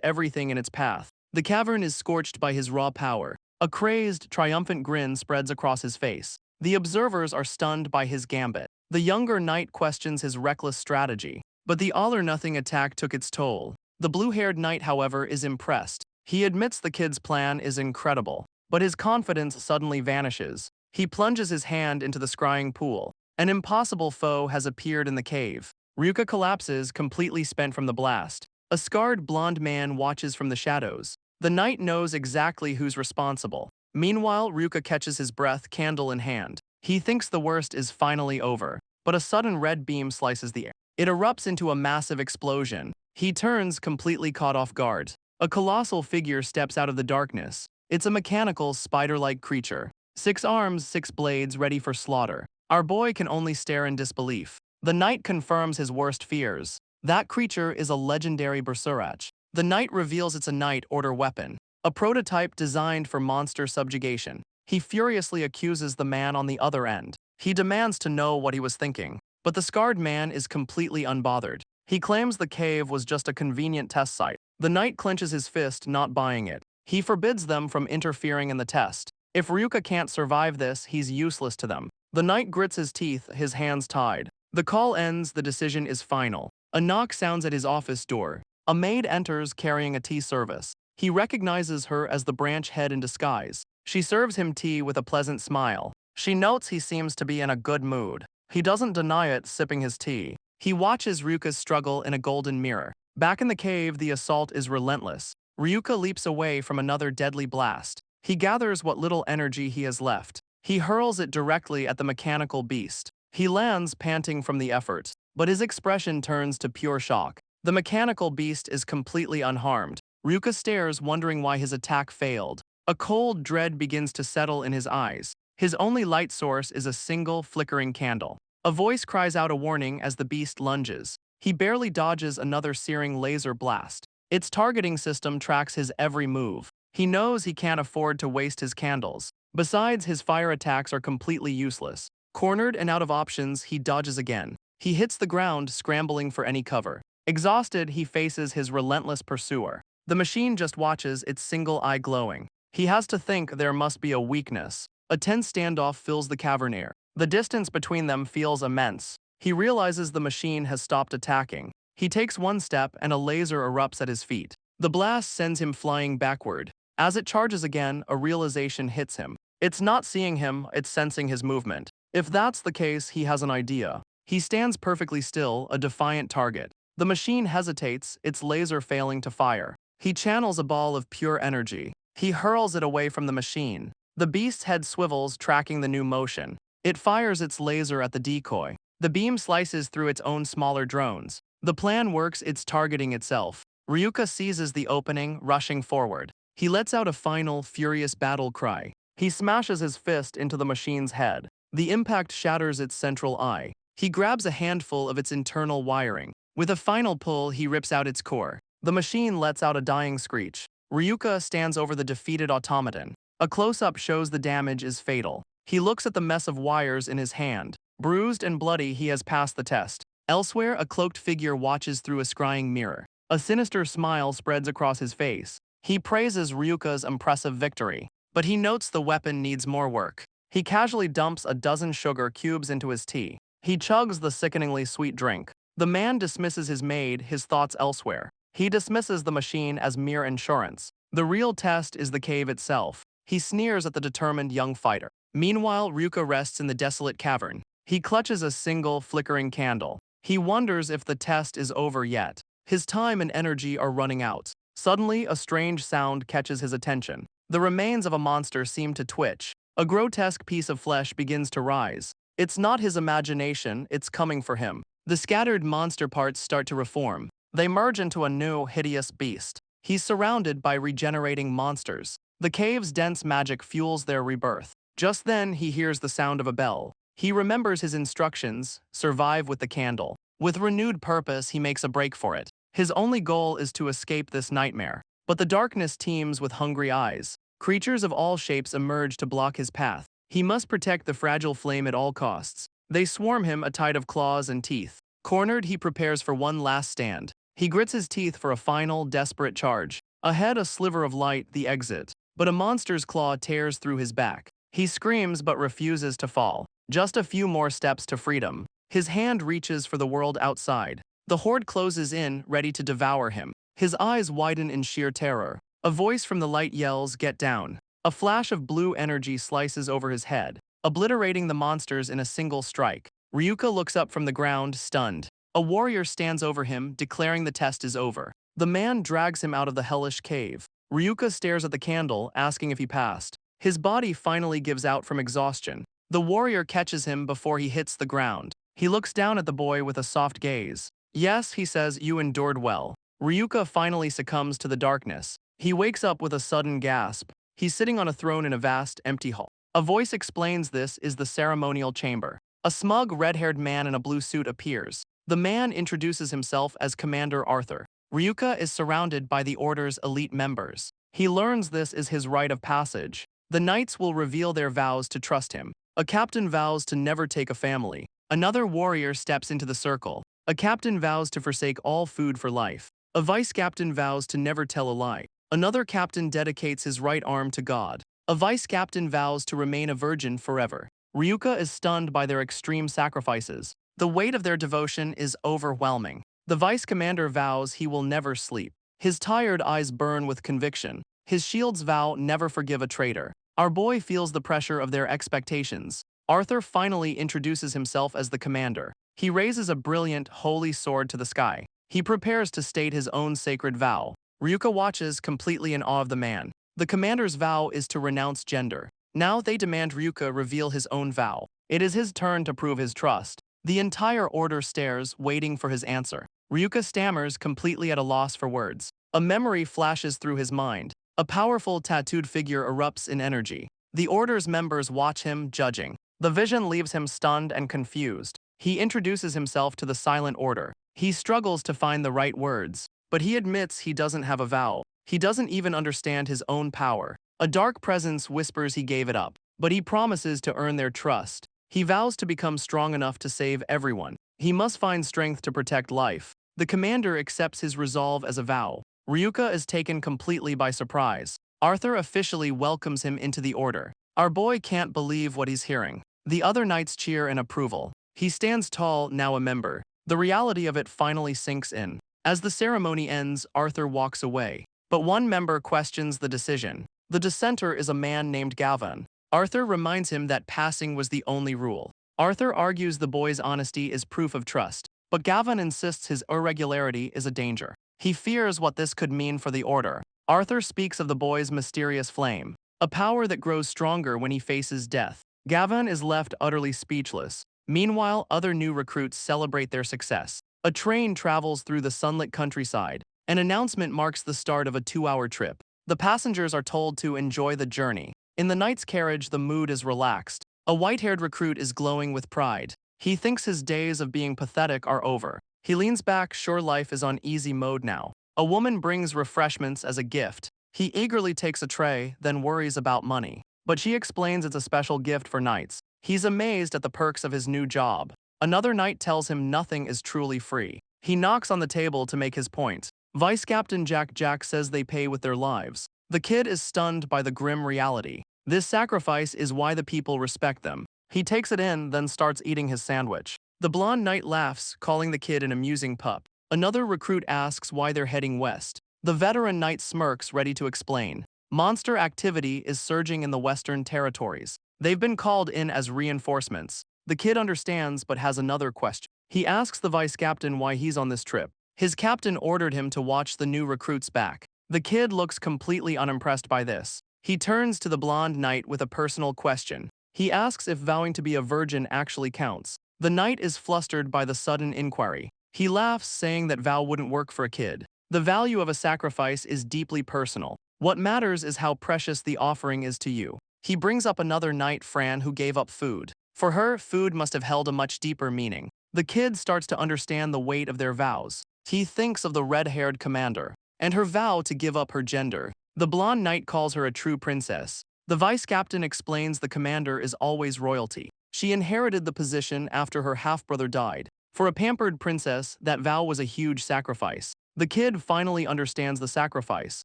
Speaker 1: everything in its path. The cavern is scorched by his raw power. A crazed, triumphant grin spreads across his face. The observers are stunned by his gambit. The younger knight questions his reckless strategy. But the all-or-nothing attack took its toll. The blue-haired knight, however, is impressed. He admits the kid's plan is incredible. But his confidence suddenly vanishes. He plunges his hand into the scrying pool. An impossible foe has appeared in the cave. Ryuka collapses, completely spent from the blast. A scarred blonde man watches from the shadows. The knight knows exactly who's responsible. Meanwhile, Ryuka catches his breath, candle in hand. He thinks the worst is finally over. But a sudden red beam slices the air. It erupts into a massive explosion. He turns, completely caught off guard. A colossal figure steps out of the darkness. It's a mechanical, spider-like creature. 6 arms, 6 blades, ready for slaughter. Our boy can only stare in disbelief. The knight confirms his worst fears. That creature is a legendary berserach. The knight reveals it's a Knight Order weapon, a prototype designed for monster subjugation. He furiously accuses the man on the other end. He demands to know what he was thinking. But the scarred man is completely unbothered. He claims the cave was just a convenient test site. The knight clenches his fist, not buying it. He forbids them from interfering in the test. If Ryuka can't survive this, he's useless to them. The knight grits his teeth, his hands tied. The call ends, the decision is final. A knock sounds at his office door. A maid enters carrying a tea service. He recognizes her as the branch head in disguise. She serves him tea with a pleasant smile. She notes he seems to be in a good mood. He doesn't deny it, sipping his tea. He watches Ryuka's struggle in a golden mirror. Back in the cave, the assault is relentless. Ryuka leaps away from another deadly blast. He gathers what little energy he has left. He hurls it directly at the mechanical beast. He lands, panting from the effort, but his expression turns to pure shock. The mechanical beast is completely unharmed. Ryuka stares, wondering why his attack failed. A cold dread begins to settle in his eyes. His only light source is a single, flickering candle. A voice cries out a warning as the beast lunges. He barely dodges another searing laser blast. Its targeting system tracks his every move. He knows he can't afford to waste his candles. Besides, his fire attacks are completely useless. Cornered and out of options, he dodges again. He hits the ground, scrambling for any cover. Exhausted, he faces his relentless pursuer. The machine just watches, its single eye glowing. He has to think there must be a weakness. A tense standoff fills the cavern air. The distance between them feels immense. He realizes the machine has stopped attacking. He takes one step and a laser erupts at his feet. The blast sends him flying backward. As it charges again, a realization hits him. It's not seeing him, it's sensing his movement. If that's the case, he has an idea. He stands perfectly still, a defiant target. The machine hesitates, its laser failing to fire. He channels a ball of pure energy. He hurls it away from the machine. The beast's head swivels, tracking the new motion. It fires its laser at the decoy. The beam slices through its own smaller drones. The plan works, it's targeting itself. Ryuka seizes the opening, rushing forward. He lets out a final, furious battle cry. He smashes his fist into the machine's head. The impact shatters its central eye. He grabs a handful of its internal wiring. With a final pull, he rips out its core. The machine lets out a dying screech. Ryuka stands over the defeated automaton. A close-up shows the damage is fatal. He looks at the mess of wires in his hand. Bruised and bloody, he has passed the test. Elsewhere, a cloaked figure watches through a scrying mirror. A sinister smile spreads across his face. He praises Ryuka's impressive victory, but he notes the weapon needs more work. He casually dumps a dozen sugar cubes into his tea. He chugs the sickeningly sweet drink. The man dismisses his maid, his thoughts elsewhere. He dismisses the machine as mere insurance. The real test is the cave itself. He sneers at the determined young fighter. Meanwhile, Ryuka rests in the desolate cavern. He clutches a single, flickering candle. He wonders if the test is over yet. His time and energy are running out. Suddenly, a strange sound catches his attention. The remains of a monster seem to twitch. A grotesque piece of flesh begins to rise. It's not his imagination, it's coming for him. The scattered monster parts start to reform. They merge into a new, hideous beast. He's surrounded by regenerating monsters. The cave's dense magic fuels their rebirth. Just then, he hears the sound of a bell. He remembers his instructions, survive with the candle. With renewed purpose, he makes a break for it. His only goal is to escape this nightmare. But the darkness teems with hungry eyes. Creatures of all shapes emerge to block his path. He must protect the fragile flame at all costs. They swarm him, a tide of claws and teeth. Cornered, he prepares for one last stand. He grits his teeth for a final, desperate charge. Ahead, a sliver of light, the exit. But a monster's claw tears through his back. He screams but refuses to fall. Just a few more steps to freedom. His hand reaches for the world outside. The horde closes in, ready to devour him. His eyes widen in sheer terror. A voice from the light yells, "Get down." A flash of blue energy slices over his head, obliterating the monsters in a single strike. Ryuka looks up from the ground, stunned. A warrior stands over him, declaring the test is over. The man drags him out of the hellish cave. Ryuka stares at the candle, asking if he passed. His body finally gives out from exhaustion. The warrior catches him before he hits the ground. He looks down at the boy with a soft gaze. "Yes," he says, "you endured well." Ryuka finally succumbs to the darkness. He wakes up with a sudden gasp. He's sitting on a throne in a vast, empty hall. A voice explains this is the ceremonial chamber. A smug, red-haired man in a blue suit appears. The man introduces himself as Commander Arthur. Ryuka is surrounded by the Order's elite members. He learns this is his rite of passage. The knights will reveal their vows to trust him. A captain vows to never take a family. Another warrior steps into the circle. A captain vows to forsake all food for life. A vice captain vows to never tell a lie. Another captain dedicates his right arm to God. A vice captain vows to remain a virgin forever. Ryuka is stunned by their extreme sacrifices. The weight of their devotion is overwhelming. The vice commander vows he will never sleep. His tired eyes burn with conviction. His shields vow never forgive a traitor. Our boy feels the pressure of their expectations. Arthur finally introduces himself as the commander. He raises a brilliant, holy sword to the sky. He prepares to state his own sacred vow. Ryuka watches, completely in awe of the man. The commander's vow is to renounce gender. Now they demand Ryuka reveal his own vow. It is his turn to prove his trust. The entire order stares, waiting for his answer. Ryuka stammers, completely at a loss for words. A memory flashes through his mind. A powerful tattooed figure erupts in energy. The order's members watch him, judging. The vision leaves him stunned and confused. He introduces himself to the silent order. He struggles to find the right words. But he admits he doesn't have a vow. He doesn't even understand his own power. A dark presence whispers he gave it up. But he promises to earn their trust. He vows to become strong enough to save everyone. He must find strength to protect life. The commander accepts his resolve as a vow. Ryuka is taken completely by surprise. Arthur officially welcomes him into the order. Our boy can't believe what he's hearing. The other knights cheer in approval. He stands tall, now a member. The reality of it finally sinks in. As the ceremony ends, Arthur walks away. But one member questions the decision. The dissenter is a man named Gavin. Arthur reminds him that passing was the only rule. Arthur argues the boy's honesty is proof of trust. But Gavin insists his irregularity is a danger. He fears what this could mean for the order. Arthur speaks of the boy's mysterious flame, a power that grows stronger when he faces death. Gavin is left utterly speechless. Meanwhile, other new recruits celebrate their success. A train travels through the sunlit countryside. An announcement marks the start of a 2-hour trip. The passengers are told to enjoy the journey. In the knight's carriage, the mood is relaxed. A white-haired recruit is glowing with pride. He thinks his days of being pathetic are over. He leans back, sure life is on easy mode now. A woman brings refreshments as a gift. He eagerly takes a tray, then worries about money. But she explains it's a special gift for knights. He's amazed at the perks of his new job. Another knight tells him nothing is truly free. He knocks on the table to make his point. Vice Captain Jack says they pay with their lives. The kid is stunned by the grim reality. This sacrifice is why the people respect them. He takes it in, then starts eating his sandwich. The blonde knight laughs, calling the kid an amusing pup. Another recruit asks why they're heading west. The veteran knight smirks, ready to explain. Monster activity is surging in the Western territories. They've been called in as reinforcements. The kid understands but has another question. He asks the vice captain why he's on this trip. His captain ordered him to watch the new recruits back. The kid looks completely unimpressed by this. He turns to the blonde knight with a personal question. He asks if vowing to be a virgin actually counts. The knight is flustered by the sudden inquiry. He laughs, saying that vow wouldn't work for a kid. The value of a sacrifice is deeply personal. What matters is how precious the offering is to you. He brings up another knight, Fran, who gave up food. For her, food must have held a much deeper meaning. The kid starts to understand the weight of their vows. He thinks of the red-haired commander and her vow to give up her gender. The blonde knight calls her a true princess. The vice captain explains the commander is always royalty. She inherited the position after her half-brother died. For a pampered princess, that vow was a huge sacrifice. The kid finally understands the sacrifice.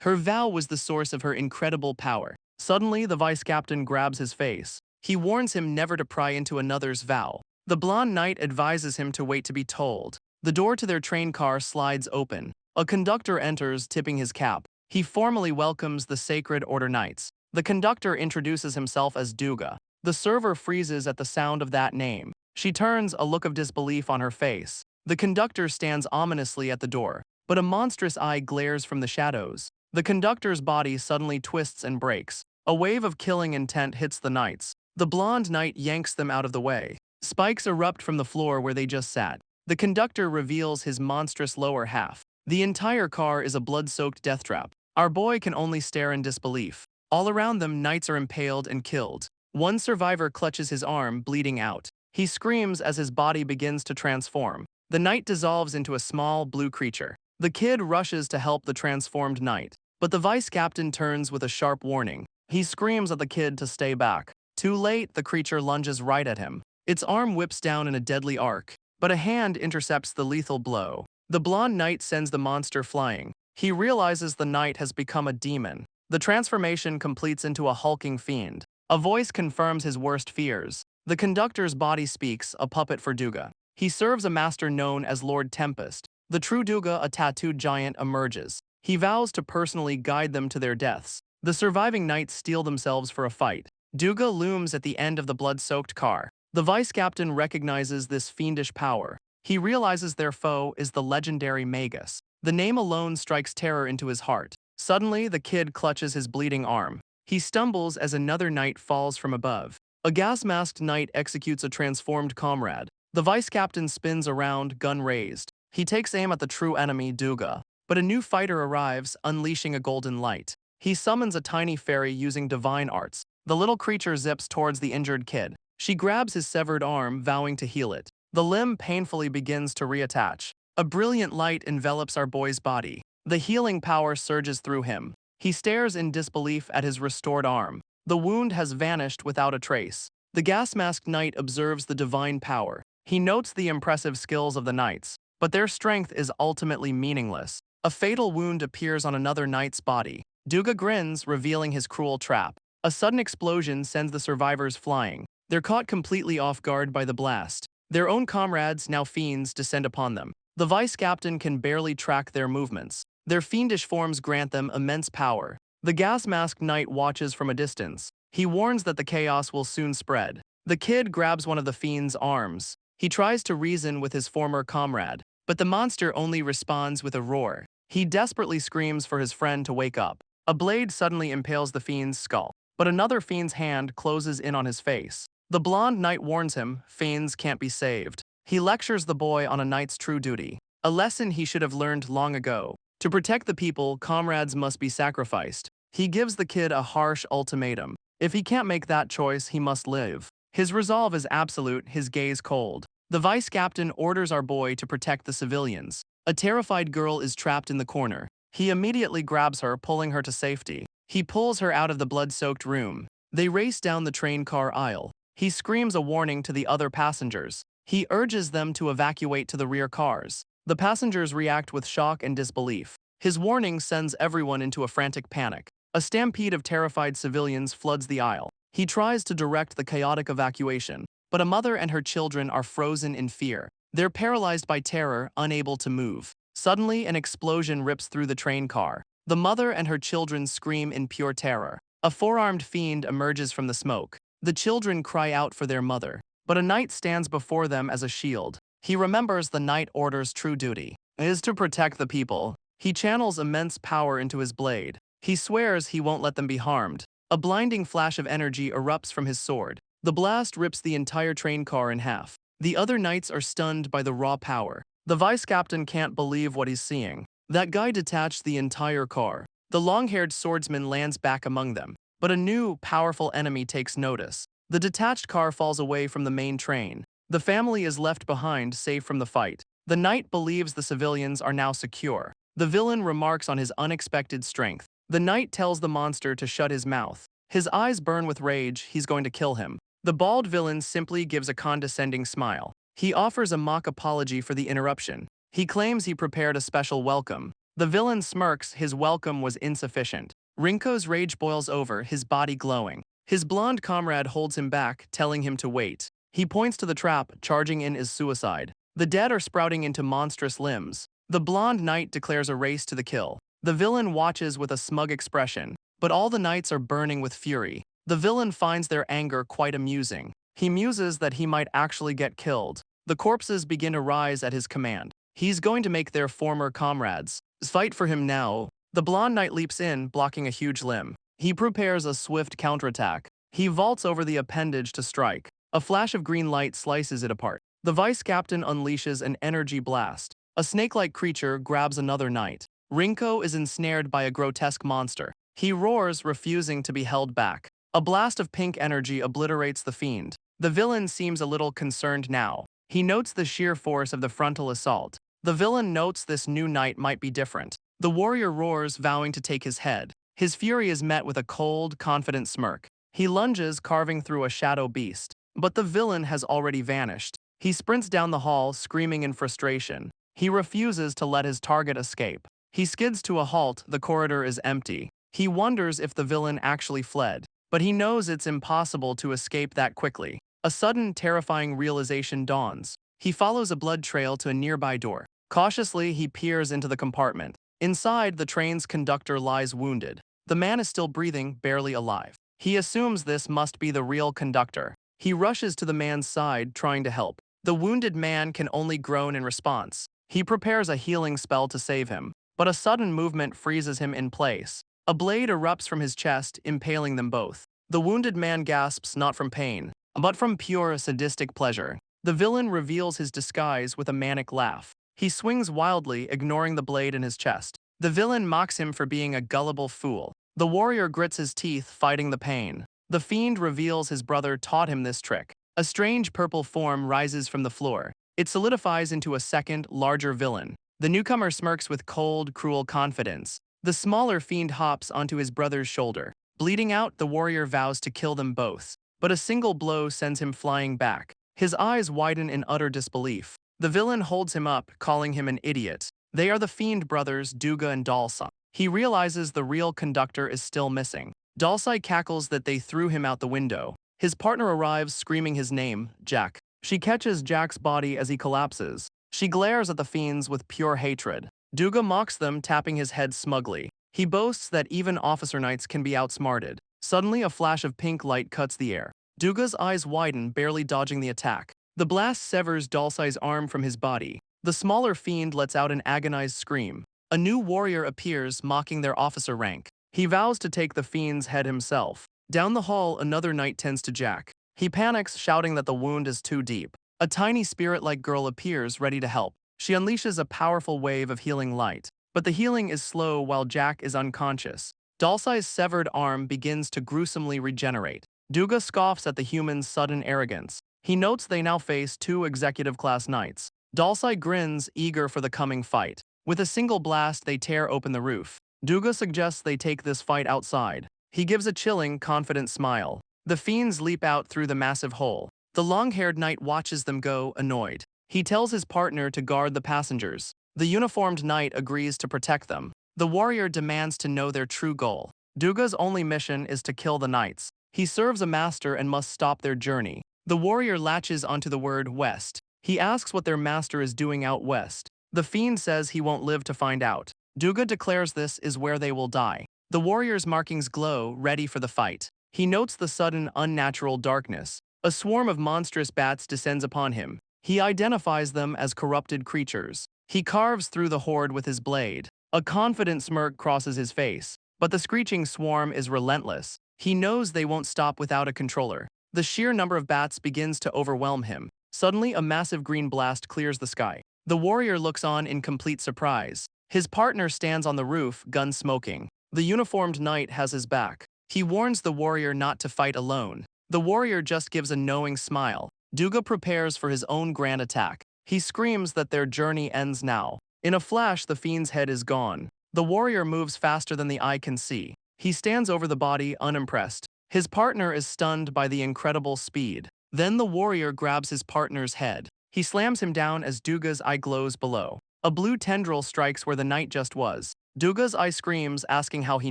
Speaker 1: Her vow was the source of her incredible power. Suddenly, the vice captain grabs his face. He warns him never to pry into another's vow. The blonde knight advises him to wait to be told. The door to their train car slides open. A conductor enters, tipping his cap. He formally welcomes the Sacred Order Knights. The conductor introduces himself as Duga. The server freezes at the sound of that name. She turns, a look of disbelief on her face. The conductor stands ominously at the door, but a monstrous eye glares from the shadows. The conductor's body suddenly twists and breaks. A wave of killing intent hits the knights. The blonde knight yanks them out of the way. Spikes erupt from the floor where they just sat. The conductor reveals his monstrous lower half. The entire car is a blood-soaked death trap. Our boy can only stare in disbelief. All around them, knights are impaled and killed. One survivor clutches his arm, bleeding out. He screams as his body begins to transform. The knight dissolves into a small, blue creature. The kid rushes to help the transformed knight, but the vice captain turns with a sharp warning. He screams at the kid to stay back. Too late, the creature lunges right at him. Its arm whips down in a deadly arc, but a hand intercepts the lethal blow. The blonde knight sends the monster flying. He realizes the knight has become a demon. The transformation completes into a hulking fiend. A voice confirms his worst fears. The conductor's body speaks, a puppet for Duga. He serves a master known as Lord Tempest. The true Duga, a tattooed giant, emerges. He vows to personally guide them to their deaths. The surviving knights steel themselves for a fight. Duga looms at the end of the blood-soaked car. The vice captain recognizes this fiendish power. He realizes their foe is the legendary Magus. The name alone strikes terror into his heart. Suddenly, the kid clutches his bleeding arm. He stumbles as another knight falls from above. A gas-masked knight executes a transformed comrade. The vice captain spins around, gun raised. He takes aim at the true enemy, Duga. But a new fighter arrives, unleashing a golden light. He summons a tiny fairy using divine arts. The little creature zips towards the injured kid. She grabs his severed arm, vowing to heal it. The limb painfully begins to reattach. A brilliant light envelops our boy's body. The healing power surges through him. He stares in disbelief at his restored arm. The wound has vanished without a trace. The gas-masked knight observes the divine power. He notes the impressive skills of the knights, but their strength is ultimately meaningless. A fatal wound appears on another knight's body. Duga grins, revealing his cruel trap. A sudden explosion sends the survivors flying. They're caught completely off guard by the blast. Their own comrades, now fiends, descend upon them. The vice captain can barely track their movements. Their fiendish forms grant them immense power. The gas-masked knight watches from a distance. He warns that the chaos will soon spread. The kid grabs one of the fiend's arms. He tries to reason with his former comrade, but the monster only responds with a roar. He desperately screams for his friend to wake up. A blade suddenly impales the fiend's skull, but another fiend's hand closes in on his face. The blonde knight warns him, fiends can't be saved. He lectures the boy on a knight's true duty, a lesson he should have learned long ago. To protect the people, comrades must be sacrificed. He gives the kid a harsh ultimatum. If he can't make that choice, he must live. His resolve is absolute, his gaze cold. The vice captain orders our boy to protect the civilians. A terrified girl is trapped in the corner. He immediately grabs her, pulling her to safety. He pulls her out of the blood-soaked room. They race down the train car aisle. He screams a warning to the other passengers. He urges them to evacuate to the rear cars. The passengers react with shock and disbelief. His warning sends everyone into a frantic panic. A stampede of terrified civilians floods the aisle. He tries to direct the chaotic evacuation, but a mother and her children are frozen in fear. They're paralyzed by terror, unable to move. Suddenly, an explosion rips through the train car. The mother and her children scream in pure terror. A four-armed fiend emerges from the smoke. The children cry out for their mother, but a knight stands before them as a shield. He remembers the knight order's true duty is to protect the people. He channels immense power into his blade. He swears he won't let them be harmed. A blinding flash of energy erupts from his sword. The blast rips the entire train car in half. The other knights are stunned by the raw power. The vice captain can't believe what he's seeing. That guy detached the entire car. The long-haired swordsman lands back among them, but a new, powerful enemy takes notice. The detached car falls away from the main train. The family is left behind, safe from the fight. The knight believes the civilians are now secure. The villain remarks on his unexpected strength. The knight tells the monster to shut his mouth. His eyes burn with rage, he's going to kill him. The bald villain simply gives a condescending smile. He offers a mock apology for the interruption. He claims he prepared a special welcome. The villain smirks, his welcome was insufficient. Rinko's rage boils over, his body glowing. His blonde comrade holds him back, telling him to wait. He points to the trap, charging in is suicide. The dead are sprouting into monstrous limbs. The blonde knight declares a race to the kill. The villain watches with a smug expression, but all the knights are burning with fury. The villain finds their anger quite amusing. He muses that he might actually get killed. The corpses begin to rise at his command. He's going to make their former comrades fight for him now. The blonde knight leaps in, blocking a huge limb. He prepares a swift counterattack. He vaults over the appendage to strike. A flash of green light slices it apart. The vice captain unleashes an energy blast. A snake-like creature grabs another knight. Rinko is ensnared by a grotesque monster. He roars, refusing to be held back. A blast of pink energy obliterates the fiend. The villain seems a little concerned now. He notes the sheer force of the frontal assault. The villain notes this new knight might be different. The warrior roars, vowing to take his head. His fury is met with a cold, confident smirk. He lunges, carving through a shadow beast. But the villain has already vanished. He sprints down the hall, screaming in frustration. He refuses to let his target escape. He skids to a halt, the corridor is empty. He wonders if the villain actually fled. But he knows it's impossible to escape that quickly. A sudden, terrifying realization dawns. He follows a blood trail to a nearby door. Cautiously, he peers into the compartment. Inside, the train's conductor lies wounded. The man is still breathing, barely alive. He assumes this must be the real conductor. He rushes to the man's side, trying to help. The wounded man can only groan in response. He prepares a healing spell to save him, but a sudden movement freezes him in place. A blade erupts from his chest, impaling them both. The wounded man gasps not from pain, but from pure sadistic pleasure. The villain reveals his disguise with a manic laugh. He swings wildly, ignoring the blade in his chest. The villain mocks him for being a gullible fool. The warrior grits his teeth, fighting the pain. The fiend reveals his brother taught him this trick. A strange purple form rises from the floor. It solidifies into a second, larger villain. The newcomer smirks with cold, cruel confidence. The smaller fiend hops onto his brother's shoulder. Bleeding out, the warrior vows to kill them both. But a single blow sends him flying back. His eyes widen in utter disbelief. The villain holds him up, calling him an idiot. They are the fiend brothers, Duga and Dalsa. He realizes the real conductor is still missing. Dalsai cackles that they threw him out the window. His partner arrives, screaming his name, Jack. She catches Jack's body as he collapses. She glares at the fiends with pure hatred. Duga mocks them, tapping his head smugly. He boasts that even officer knights can be outsmarted. Suddenly, a flash of pink light cuts the air. Duga's eyes widen, barely dodging the attack. The blast severs Dalsai's arm from his body. The smaller fiend lets out an agonized scream. A new warrior appears, mocking their officer rank. He vows to take the fiend's head himself. Down the hall, another knight tends to Jack. He panics, shouting that the wound is too deep. A tiny spirit-like girl appears, ready to help. She unleashes a powerful wave of healing light. But the healing is slow while Jack is unconscious. Dalsai's severed arm begins to gruesomely regenerate. Duga scoffs at the human's sudden arrogance. He notes they now face two executive-class knights. Dalsai grins, eager for the coming fight. With a single blast, they tear open the roof. Duga suggests they take this fight outside. He gives a chilling, confident smile. The fiends leap out through the massive hole. The long-haired knight watches them go, annoyed. He tells his partner to guard the passengers. The uniformed knight agrees to protect them. The warrior demands to know their true goal. Duga's only mission is to kill the knights. He serves a master and must stop their journey. The warrior latches onto the word west. He asks what their master is doing out west. The fiend says he won't live to find out. Duga declares this is where they will die. The warrior's markings glow, ready for the fight. He notes the sudden, unnatural darkness. A swarm of monstrous bats descends upon him. He identifies them as corrupted creatures. He carves through the horde with his blade. A confident smirk crosses his face. But the screeching swarm is relentless. He knows they won't stop without a controller. The sheer number of bats begins to overwhelm him. Suddenly, a massive green blast clears the sky. The warrior looks on in complete surprise. His partner stands on the roof, gun smoking. The uniformed knight has his back. He warns the warrior not to fight alone. The warrior just gives a knowing smile. Duga prepares for his own grand attack. He screams that their journey ends now. In a flash, the fiend's head is gone. The warrior moves faster than the eye can see. He stands over the body, unimpressed. His partner is stunned by the incredible speed. Then the warrior grabs his partner's head. He slams him down as Duga's eye glows below. A blue tendril strikes where the knight just was. Duga's eye screams, asking how he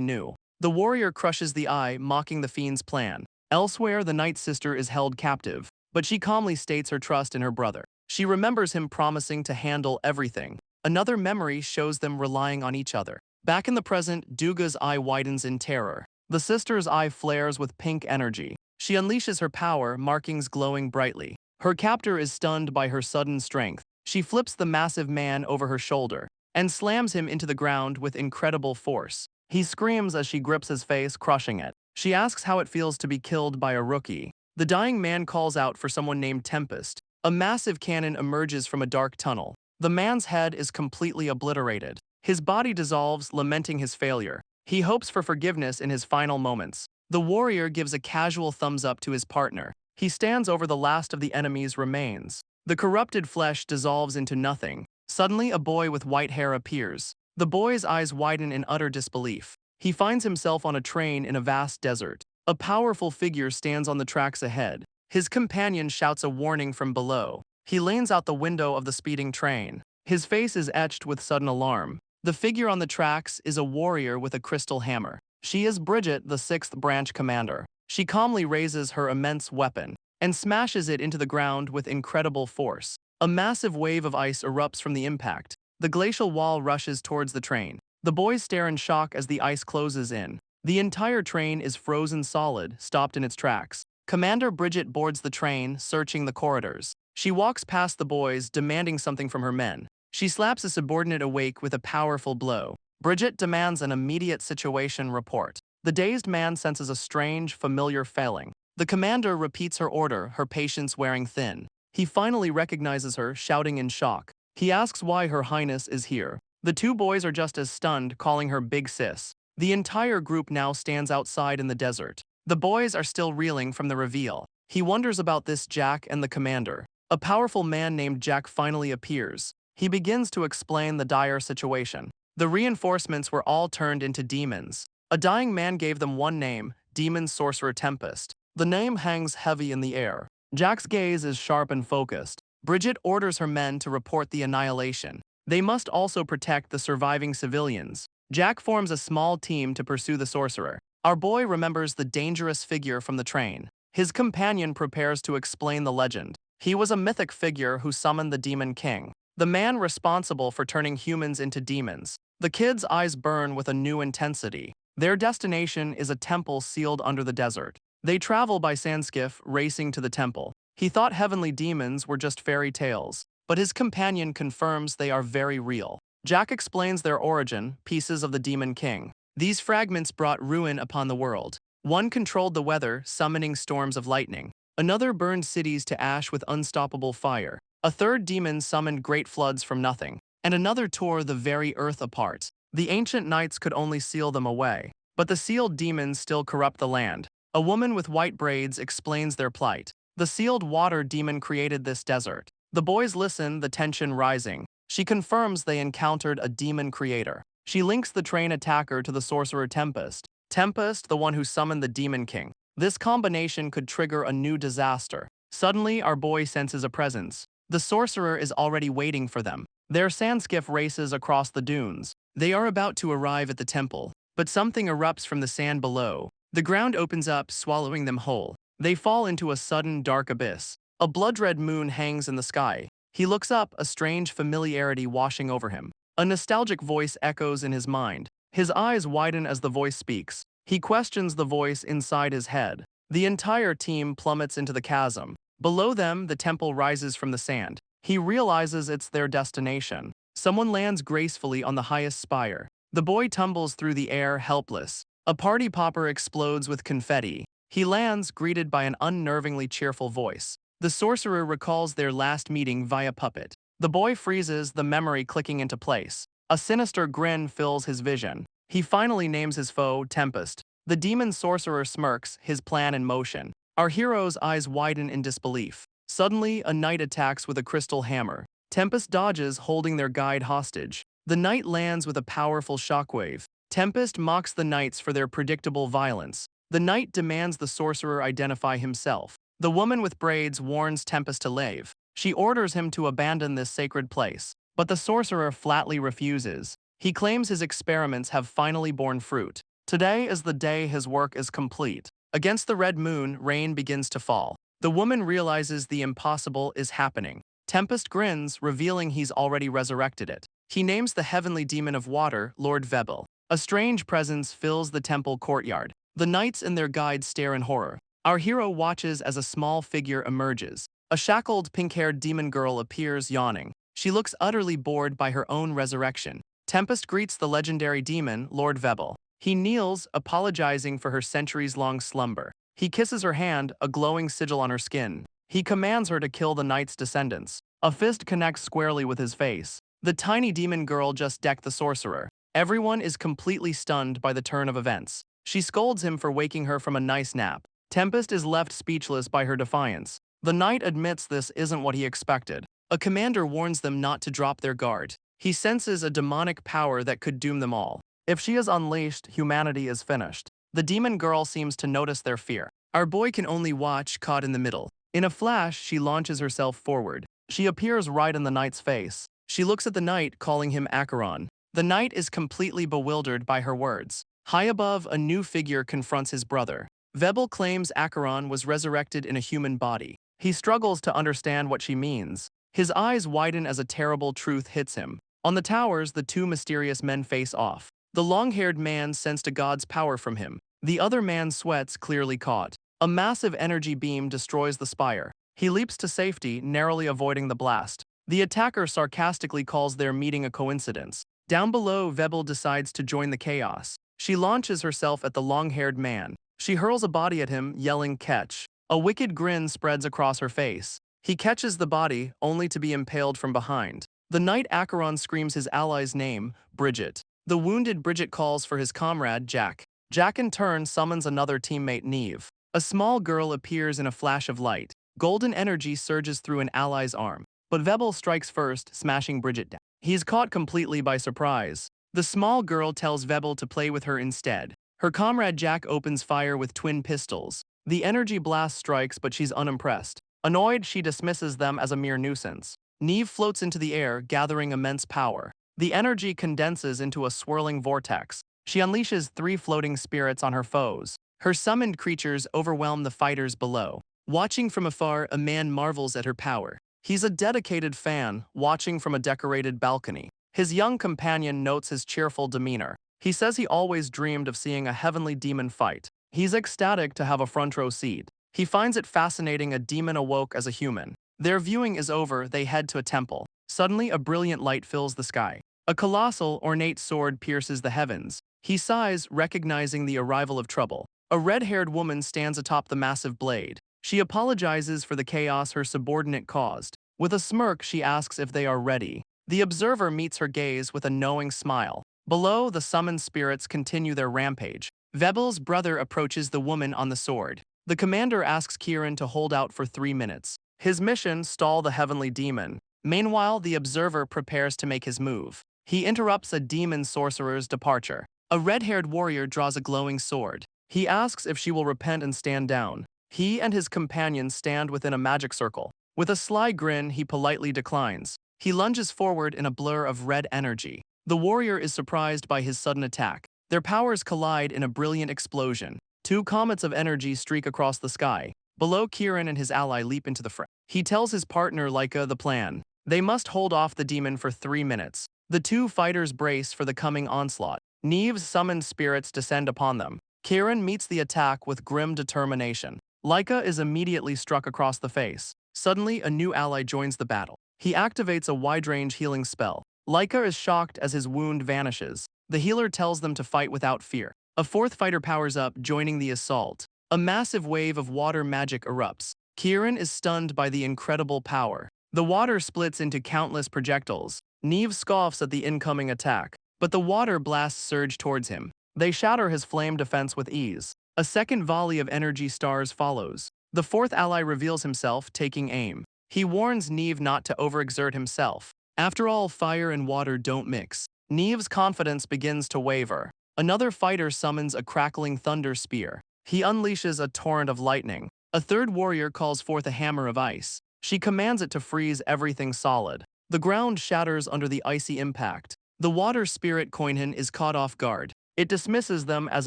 Speaker 1: knew. The warrior crushes the eye, mocking the fiend's plan. Elsewhere, the knight's sister is held captive, but she calmly states her trust in her brother. She remembers him promising to handle everything. Another memory shows them relying on each other. Back in the present, Duga's eye widens in terror. The sister's eye flares with pink energy. She unleashes her power, markings glowing brightly. Her captor is stunned by her sudden strength. She flips the massive man over her shoulder and slams him into the ground with incredible force. He screams as she grips his face, crushing it. She asks how it feels to be killed by a rookie. The dying man calls out for someone named Tempest. A massive cannon emerges from a dark tunnel. The man's head is completely obliterated. His body dissolves, lamenting his failure. He hopes for forgiveness in his final moments. The warrior gives a casual thumbs up to his partner. He stands over the last of the enemy's remains. The corrupted flesh dissolves into nothing. Suddenly, a boy with white hair appears. The boy's eyes widen in utter disbelief. He finds himself on a train in a vast desert. A powerful figure stands on the tracks ahead. His companion shouts a warning from below. He leans out the window of the speeding train. His face is etched with sudden alarm. The figure on the tracks is a warrior with a crystal hammer. She is Bridget, the 6th branch commander. She calmly raises her immense weapon and smashes it into the ground with incredible force. A massive wave of ice erupts from the impact. The glacial wall rushes towards the train. The boys stare in shock as the ice closes in. The entire train is frozen solid, stopped in its tracks. Commander Bridget boards the train, searching the corridors. She walks past the boys, demanding something from her men. She slaps a subordinate awake with a powerful blow. Bridget demands an immediate situation report. The dazed man senses a strange, familiar failing. The commander repeats her order, her patience wearing thin. He finally recognizes her, shouting in shock. He asks why Her Highness is here. The two boys are just as stunned, calling her Big Sis. The entire group now stands outside in the desert. The boys are still reeling from the reveal. He wonders about this Jack and the commander. A powerful man named Jack finally appears. He begins to explain the dire situation. The reinforcements were all turned into demons. A dying man gave them one name, Demon Sorcerer Tempest. The name hangs heavy in the air. Jack's gaze is sharp and focused. Bridget orders her men to report the annihilation. They must also protect the surviving civilians. Jack forms a small team to pursue the sorcerer. Our boy remembers the dangerous figure from the train. His companion prepares to explain the legend. He was a mythic figure who summoned the Demon King, the man responsible for turning humans into demons. The kids' eyes burn with a new intensity. Their destination is a temple sealed under the desert. They travel by sandskiff, racing to the temple. He thought heavenly demons were just fairy tales, but his companion confirms they are very real. Jack explains their origin, pieces of the Demon King. These fragments brought ruin upon the world. One controlled the weather, summoning storms of lightning. Another burned cities to ash with unstoppable fire. A third demon summoned great floods from nothing. And another tore the very earth apart. The ancient knights could only seal them away, but the sealed demons still corrupt the land. A woman with white braids explains their plight. The sealed water demon created this desert. The boys listen, the tension rising. She confirms they encountered a demon creator. She links the train attacker to the sorcerer Tempest. Tempest, the one who summoned the Demon King. This combination could trigger a new disaster. Suddenly, our boy senses a presence. The sorcerer is already waiting for them. Their sandskiff races across the dunes. They are about to arrive at the temple, but something erupts from the sand below. The ground opens up, swallowing them whole. They fall into a sudden dark abyss. A blood-red moon hangs in the sky. He looks up, a strange familiarity washing over him. A nostalgic voice echoes in his mind. His eyes widen as the voice speaks. He questions the voice inside his head. The entire team plummets into the chasm. Below them, the temple rises from the sand. He realizes it's their destination. Someone lands gracefully on the highest spire. The boy tumbles through the air, helpless. A party popper explodes with confetti. He lands, greeted by an unnervingly cheerful voice. The sorcerer recalls their last meeting via puppet. The boy freezes, the memory clicking into place. A sinister grin fills his vision. He finally names his foe, Tempest. The demon sorcerer smirks, his plan in motion. Our hero's eyes widen in disbelief. Suddenly, a knight attacks with a crystal hammer. Tempest dodges, holding their guide hostage. The knight lands with a powerful shockwave. Tempest mocks the knights for their predictable violence. The knight demands the sorcerer identify himself. The woman with braids warns Tempest to leave. She orders him to abandon this sacred place, but the sorcerer flatly refuses. He claims his experiments have finally borne fruit. Today is the day his work is complete. Against the red moon, rain begins to fall. The woman realizes the impossible is happening. Tempest grins, revealing he's already resurrected it. He names the heavenly demon of water, Lord Vebel. A strange presence fills the temple courtyard. The knights and their guides stare in horror. Our hero watches as a small figure emerges. A shackled, pink-haired demon girl appears, yawning. She looks utterly bored by her own resurrection. Tempest greets the legendary demon, Lord Vebel. He kneels, apologizing for her centuries-long slumber. He kisses her hand, a glowing sigil on her skin. He commands her to kill the knight's descendants. A fist connects squarely with his face. The tiny demon girl just decked the sorcerer. Everyone is completely stunned by the turn of events. She scolds him for waking her from a nice nap. Tempest is left speechless by her defiance. The knight admits this isn't what he expected. A commander warns them not to drop their guard. He senses a demonic power that could doom them all. If she is unleashed, humanity is finished. The demon girl seems to notice their fear. Our boy can only watch, caught in the middle. In a flash, she launches herself forward. She appears right in the knight's face. She looks at the knight, calling him Acheron. The knight is completely bewildered by her words. High above, a new figure confronts his brother. Vebel claims Acheron was resurrected in a human body. He struggles to understand what she means. His eyes widen as a terrible truth hits him. On the towers, the two mysterious men face off. The long-haired man sensed a god's power from him. The other man sweats, clearly caught. A massive energy beam destroys the spire. He leaps to safety, narrowly avoiding the blast. The attacker sarcastically calls their meeting a coincidence. Down below, Vebel decides to join the chaos. She launches herself at the long-haired man. She hurls a body at him, yelling, "Catch!" A wicked grin spreads across her face. He catches the body, only to be impaled from behind. The knight Acheron screams his ally's name, Bridget. The wounded Bridget calls for his comrade, Jack. Jack in turn summons another teammate, Neve. A small girl appears in a flash of light. Golden energy surges through an ally's arm. But Vebel strikes first, smashing Bridget down. He's caught completely by surprise. The small girl tells Vebel to play with her instead. Her comrade Jack opens fire with twin pistols. The energy blast strikes, but she's unimpressed. Annoyed, she dismisses them as a mere nuisance. Neve floats into the air, gathering immense power. The energy condenses into a swirling vortex. She unleashes 3 floating spirits on her foes. Her summoned creatures overwhelm the fighters below. Watching from afar, a man marvels at her power. He's a dedicated fan, watching from a decorated balcony. His young companion notes his cheerful demeanor. He says he always dreamed of seeing a heavenly demon fight. He's ecstatic to have a front row seat. He finds it fascinating a demon awoke as a human. Their viewing is over, they head to a temple. Suddenly, a brilliant light fills the sky. A colossal, ornate sword pierces the heavens. He sighs, recognizing the arrival of trouble. A red-haired woman stands atop the massive blade. She apologizes for the chaos her subordinate caused. With a smirk, she asks if they are ready. The observer meets her gaze with a knowing smile. Below, the summoned spirits continue their rampage. Vebel's brother approaches the woman on the sword. The commander asks Kieran to hold out for 3 minutes. His mission, stall the heavenly demon. Meanwhile, the observer prepares to make his move. He interrupts a demon sorcerer's departure. A red-haired warrior draws a glowing sword. He asks if she will repent and stand down. He and his companion stand within a magic circle. With a sly grin, he politely declines. He lunges forward in a blur of red energy. The warrior is surprised by his sudden attack. Their powers collide in a brilliant explosion. 2 comets of energy streak across the sky. Below, Kieran and his ally leap into the fray. He tells his partner Laika the plan. They must hold off the demon for 3 minutes. The 2 fighters brace for the coming onslaught. Neve's summoned spirits descend upon them. Kieran meets the attack with grim determination. Laika is immediately struck across the face. Suddenly, a new ally joins the battle. He activates a wide-range healing spell. Laika is shocked as his wound vanishes. The healer tells them to fight without fear. A 4th fighter powers up, joining the assault. A massive wave of water magic erupts. Kieran is stunned by the incredible power. The water splits into countless projectiles. Neve scoffs at the incoming attack, but the water blasts surge towards him. They shatter his flame defense with ease. A second volley of energy stars follows. The 4th ally reveals himself, taking aim. He warns Neve not to overexert himself. After all, fire and water don't mix. Neve's confidence begins to waver. Another fighter summons a crackling thunder spear. He unleashes a torrent of lightning. A third warrior calls forth a hammer of ice. She commands it to freeze everything solid. The ground shatters under the icy impact. The water spirit Koinhin is caught off guard. It dismisses them as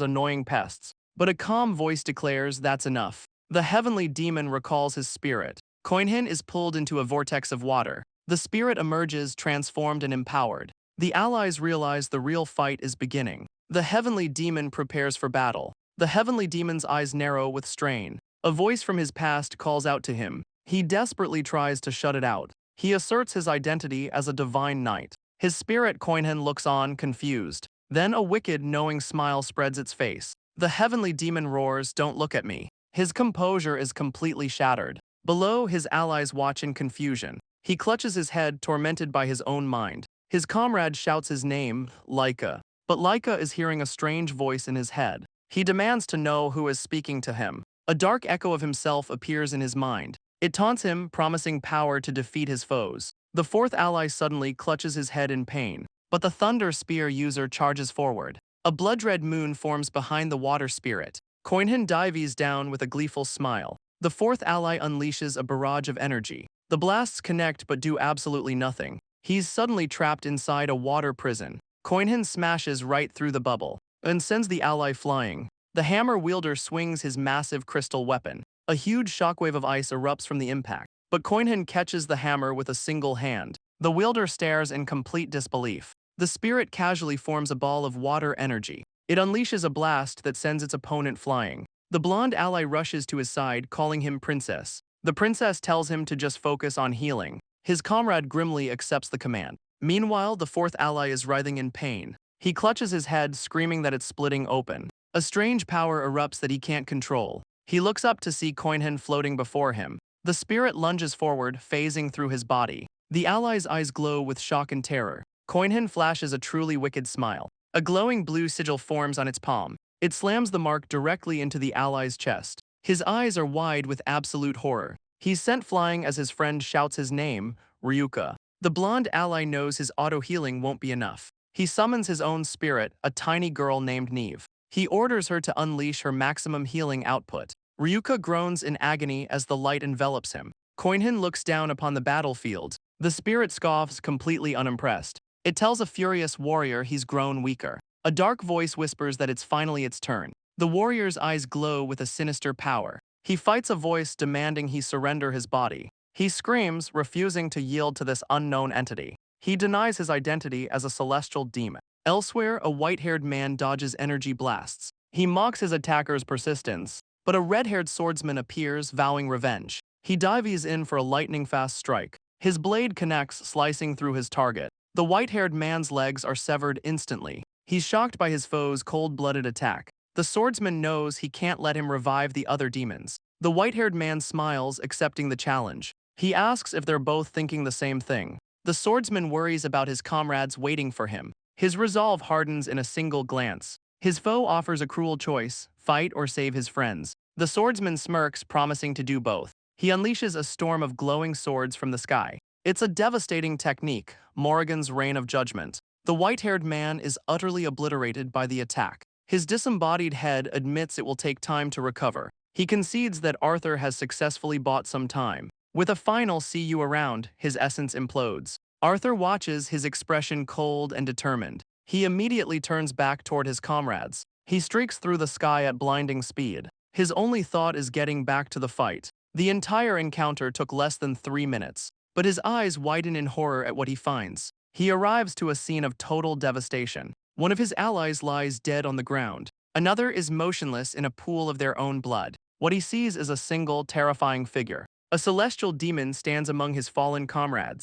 Speaker 1: annoying pests. But a calm voice declares that's enough. The heavenly demon recalls his spirit. Koinhin is pulled into a vortex of water. The spirit emerges transformed and empowered. The allies realize the real fight is beginning. The heavenly demon prepares for battle. The heavenly demon's eyes narrow with strain. A voice from his past calls out to him. He desperately tries to shut it out. He asserts his identity as a divine knight. His spirit Koinhin looks on, confused. Then a wicked, knowing smile spreads its face. The heavenly demon roars, "Don't look at me." His composure is completely shattered. Below, his allies watch in confusion. He clutches his head, tormented by his own mind. His comrade shouts his name, Laika. But Laika is hearing a strange voice in his head. He demands to know who is speaking to him. A dark echo of himself appears in his mind. It taunts him, promising power to defeat his foes. The fourth ally suddenly clutches his head in pain. But the Thunder Spear user charges forward. A blood-red moon forms behind the water spirit. Koinhin dives down with a gleeful smile. The fourth ally unleashes a barrage of energy. The blasts connect but do absolutely nothing. He's suddenly trapped inside a water prison. Koinhin smashes right through the bubble and sends the ally flying. The hammer wielder swings his massive crystal weapon. A huge shockwave of ice erupts from the impact, but Koinhin catches the hammer with a single hand. The wielder stares in complete disbelief. The spirit casually forms a ball of water energy. It unleashes a blast that sends its opponent flying. The blonde ally rushes to his side, calling him princess. The princess tells him to just focus on healing. His comrade grimly accepts the command. Meanwhile, the fourth ally is writhing in pain. He clutches his head, screaming that it's splitting open. A strange power erupts that he can't control. He looks up to see Koinhin floating before him. The spirit lunges forward, phasing through his body. The allies' eyes glow with shock and terror. Koinhin flashes a truly wicked smile. A glowing blue sigil forms on its palm. It slams the mark directly into the ally's chest. His eyes are wide with absolute horror. He's sent flying as his friend shouts his name, Ryuka. The blonde ally knows his auto-healing won't be enough. He summons his own spirit, a tiny girl named Neve. He orders her to unleash her maximum healing output. Ryuka groans in agony as the light envelops him. Koinhin looks down upon the battlefield. The spirit scoffs, completely unimpressed. It tells a furious warrior he's grown weaker. A dark voice whispers that it's finally its turn. The warrior's eyes glow with a sinister power. He fights a voice demanding he surrender his body. He screams, refusing to yield to this unknown entity. He denies his identity as a celestial demon. Elsewhere, a white-haired man dodges energy blasts. He mocks his attacker's persistence, but a red-haired swordsman appears, vowing revenge. He dives in for a lightning-fast strike. His blade connects, slicing through his target. The white-haired man's legs are severed instantly. He's shocked by his foe's cold-blooded attack. The swordsman knows he can't let him revive the other demons. The white-haired man smiles, accepting the challenge. He asks if they're both thinking the same thing. The swordsman worries about his comrades waiting for him. His resolve hardens in a single glance. His foe offers a cruel choice, fight or save his friends. The swordsman smirks, promising to do both. He unleashes a storm of glowing swords from the sky. It's a devastating technique, Morrigan's reign of judgment. The white-haired man is utterly obliterated by the attack. His disembodied head admits it will take time to recover. He concedes that Arthur has successfully bought some time. With a final "see you around," his essence implodes. Arthur watches, his expression cold and determined. He immediately turns back toward his comrades. He streaks through the sky at blinding speed. His only thought is getting back to the fight. The entire encounter took less than 3 minutes, but his eyes widen in horror at what he finds. He arrives to a scene of total devastation. One of his allies lies dead on the ground. Another is motionless in a pool of their own blood. What he sees is a single, terrifying figure. A celestial demon stands among his fallen comrades.